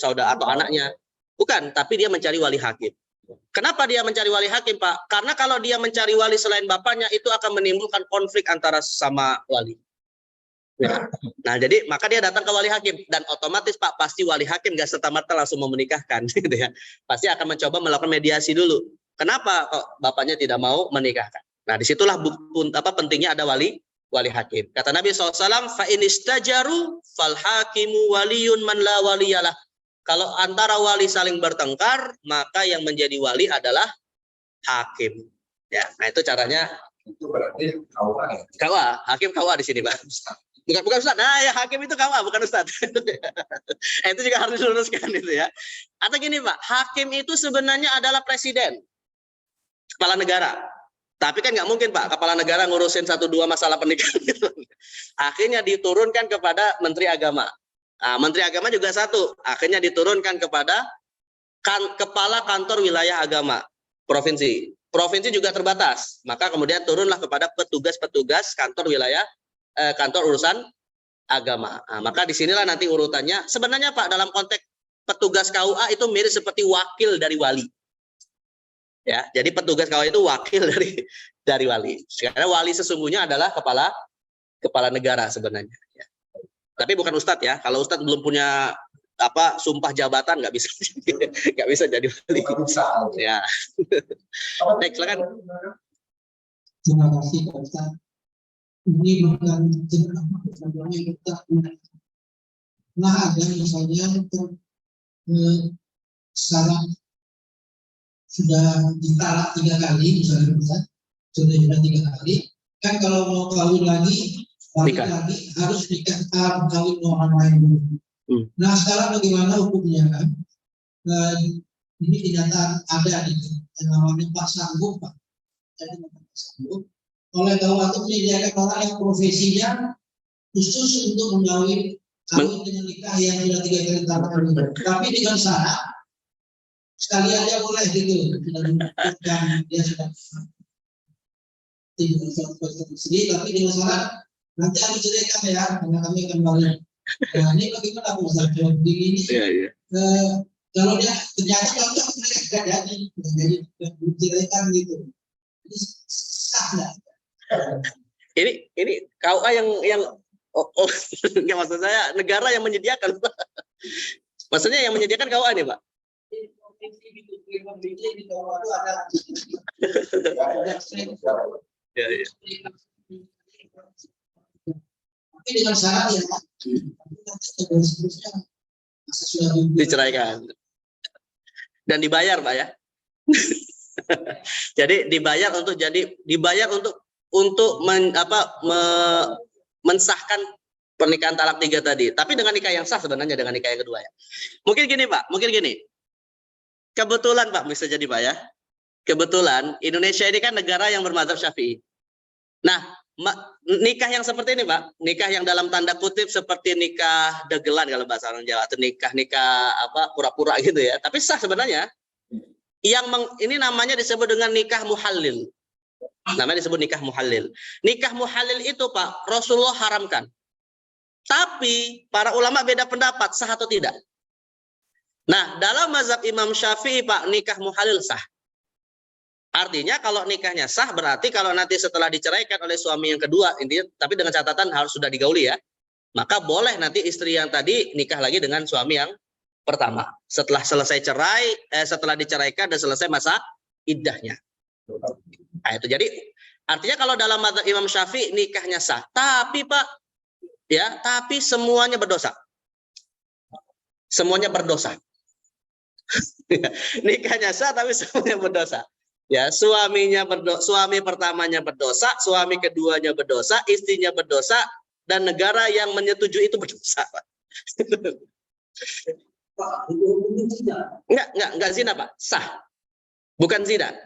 anaknya, bukan, tapi dia mencari wali hakim. Kenapa dia mencari wali hakim Pak? Karena kalau dia mencari wali selain bapaknya itu akan menimbulkan konflik antara sama wali. Ya. Nah jadi maka dia datang ke wali hakim dan otomatis Pak pasti wali hakim gak serta-merta langsung mau menikahkan gitu ya. Pasti akan mencoba melakukan mediasi dulu. Kenapa kok bapaknya tidak mau menikahkan? Nah disitulah pentingnya ada wali hakim. Kata Nabi SAW, fa in istajaru fal hakimu waliyun man la waliyalah. Kalau antara wali saling bertengkar, maka yang menjadi wali adalah hakim. Ya, nah itu caranya. Itu berarti KUA ya? KUA, hakim KUA di sini Pak. Bukan Ustaz. Nah, ya hakim itu KUA, bukan Ustaz. Itu juga harus diluruskan itu ya. Atau gini Pak, hakim itu sebenarnya adalah presiden, kepala negara. Tapi kan nggak mungkin Pak, kepala negara ngurusin 1-2 masalah pernikahan. Akhirnya diturunkan kepada Menteri Agama. Nah, Menteri Agama juga satu, akhirnya diturunkan kepada Kepala Kantor Wilayah Agama Provinsi. Provinsi juga terbatas, maka kemudian turunlah kepada petugas-petugas kantor wilayah, kantor urusan agama. Nah, maka disinilah nanti urutannya. Sebenarnya Pak, dalam konteks petugas KUA itu mirip seperti wakil dari wali. Ya, jadi petugas KUA itu wakil dari wali. Karena wali sesungguhnya adalah kepala negara sebenarnya. Ya. Tapi bukan ustadz ya. Kalau ustadz belum punya sumpah jabatan nggak bisa nggak bisa jadi wali. Ya. Baik, silakan. Terima kasih Pak Ustaz. Ini bukan sebenarnya kita nah ada misalnya untuk sekarang sudah ditalak 3 kali misalnya Ustaz, sudah 3 kali kan kalau mau kawin lagi lagi harus nikah kawin orang lain dulu. Nah sekarang bagaimana hukumnya kan? Nah, ini kenyataan ada di yang namanya Pak Sanggup Pak. Jadi Pak Sanggup oleh KUA itu menyediakan orang yang profesinya khusus untuk kawin dengan nikah yang sudah 3 kali tahapan. Tapi dengan syarat sekali aja boleh gitu. Dan dia sudah tidak sendiri, tapi dengan syarat nanti harus ceritakan ya, karena kami akan balik. Nah ini bagaimana Pak Ustaz? Begini, kalau dia ternyata kalau tidak jadi diceritakan gitu, ini sah nggak? Ini KUA yang nggak, maksud saya negara yang menyediakan. Maksudnya yang menyediakan KUA nih Pak. Ya. Tapi dengan syarat ya Pak, diceraikan dan dibayar Pak ya. Jadi dibayar untuk mensahkan pernikahan talak 3 tadi. Tapi dengan nikah yang sah sebenarnya, dengan nikah yang kedua ya. Mungkin gini Pak, kebetulan Pak, bisa jadi Pak ya. Kebetulan Indonesia ini kan negara yang bermadzhab Syafi'i. Nah, nikah yang seperti ini Pak, nikah yang dalam tanda kutip seperti nikah dagelan kalau bahasa orang Jawa, atau nikah pura-pura gitu ya. Tapi sah sebenarnya. Ini namanya disebut dengan nikah muhallil. Namanya disebut nikah muhallil. Nikah muhallil itu Pak, Rasulullah haramkan. Tapi para ulama beda pendapat sah atau tidak. Nah, dalam mazhab Imam Syafi'i Pak, nikah muhallil sah. Artinya kalau nikahnya sah berarti kalau nanti setelah diceraikan oleh suami yang kedua, intinya, tapi dengan catatan harus sudah digauli ya, maka boleh nanti istri yang tadi nikah lagi dengan suami yang pertama. Setelah selesai setelah diceraikan dan selesai masa iddahnya. Nah, itu jadi artinya kalau dalam mazhab Imam Syafi'i nikahnya sah, tapi Pak ya, tapi semuanya berdosa. Semuanya berdosa. Nikahnya sah tapi semuanya berdosa. Ya, suami pertamanya berdosa, suami keduanya berdosa, istrinya berdosa, dan negara yang menyetujui itu berdosa, Pak. Enggak zina, Pak. Sah. Bukan zina.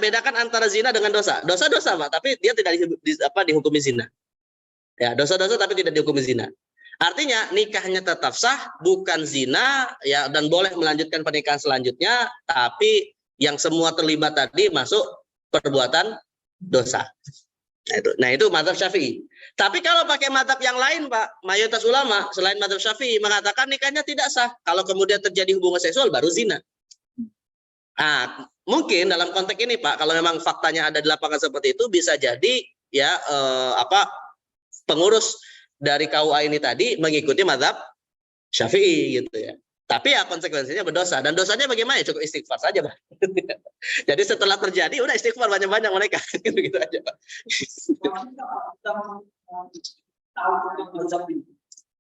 Bedakan antara zina dengan dosa. Dosa-dosa, Pak, tapi dia tidak dihukumi zina. Ya, dosa-dosa tapi tidak dihukumi zina. Artinya nikahnya tetap sah, bukan zina, ya, dan boleh melanjutkan pernikahan selanjutnya, tapi yang semua terlibat tadi masuk perbuatan dosa. Nah itu mazhab Syafi'i. Tapi kalau pakai mazhab yang lain Pak, mayoritas ulama selain mazhab Syafi'i mengatakan nikahnya tidak sah. Kalau kemudian terjadi hubungan seksual baru zina. Nah, mungkin dalam konteks ini Pak, kalau memang faktanya ada di lapangan seperti itu, bisa jadi ya pengurus dari KUA ini tadi mengikuti mazhab Syafi'i gitu ya. Tapi ya konsekuensinya berdosa. Dan dosanya bagaimana? Ya cukup istighfar saja, Pak. Jadi setelah terjadi, udah istighfar banyak-banyak mereka. Gitu aja, Pak.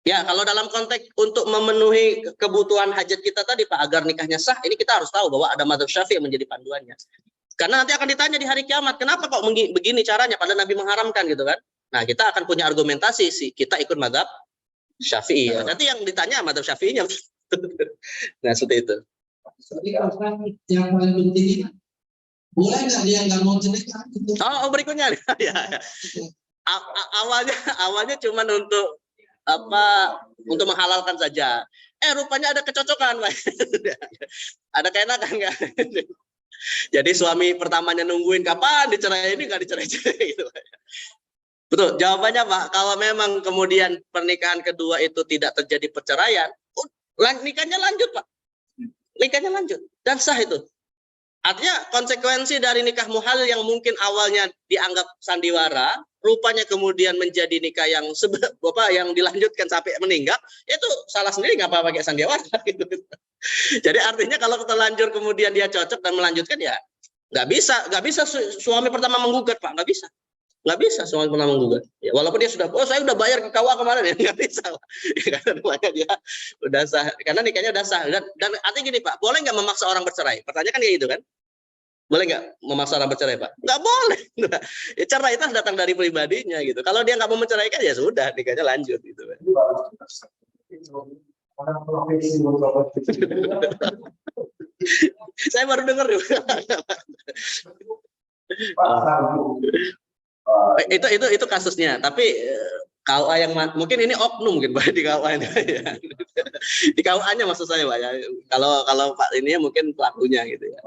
Ya, kalau dalam konteks untuk memenuhi kebutuhan hajat kita tadi, Pak, agar nikahnya sah, ini kita harus tahu bahwa ada mazhab Syafi'i yang menjadi panduannya. Karena nanti akan ditanya di hari kiamat, kenapa kok begini caranya, padahal Nabi mengharamkan gitu kan. Nah, kita akan punya argumentasi sih, kita ikut mazhab Syafi'i. Ya. Nanti yang ditanya mazhab Syafi'inya. Nah, seperti itu. Jadi yang paling penting boleh nggak dia nggak mau cerita? Oh, berikutnya ya. Awalnya cuma untuk apa untuk menghalalkan saja. Rupanya ada kecocokan, Pak. Ada keenakan nggak? Jadi suami pertamanya nungguin kapan dicerai, ini nggak dicerai-cerai gitu. Betul, jawabannya Pak, kalau memang kemudian pernikahan kedua itu tidak terjadi perceraian, nikahnya lanjut Pak. Nikahnya lanjut dan sah itu. Artinya konsekuensi dari nikah muhalil yang mungkin awalnya dianggap sandiwara, rupanya kemudian menjadi nikah yang yang dilanjutkan sampai meninggal, itu salah sendiri, nggak apa-apa pakai sandiwara gitu. Jadi artinya kalau terlanjur kemudian dia cocok dan melanjutkan, ya nggak bisa suami pertama menggugat Pak, nggak bisa suami pertama menggugat. Ya, walaupun dia sudah, saya udah bayar ke KUA kemarin, ya nggak bisa Pak. Ya, karena dia udah sah, karena nikahnya udah sah. Dan artinya gini Pak, boleh nggak memaksa orang bercerai? Pertanyaan kan kayak gitu kan? Boleh nggak memaksa orang bercerai Pak? Nggak boleh. Ya, cerai itu datang dari pribadinya gitu. Kalau dia nggak mau menceraikan, ya sudah, nikahnya lanjut gitu. Saya baru dengar itu kasusnya. Tapi KUA yang mungkin ini oknum mungkin Pak di KUA ini. Di KUA-nya maksud saya Pak ya. Kalau Pak ini mungkin pelakunya gitu ya.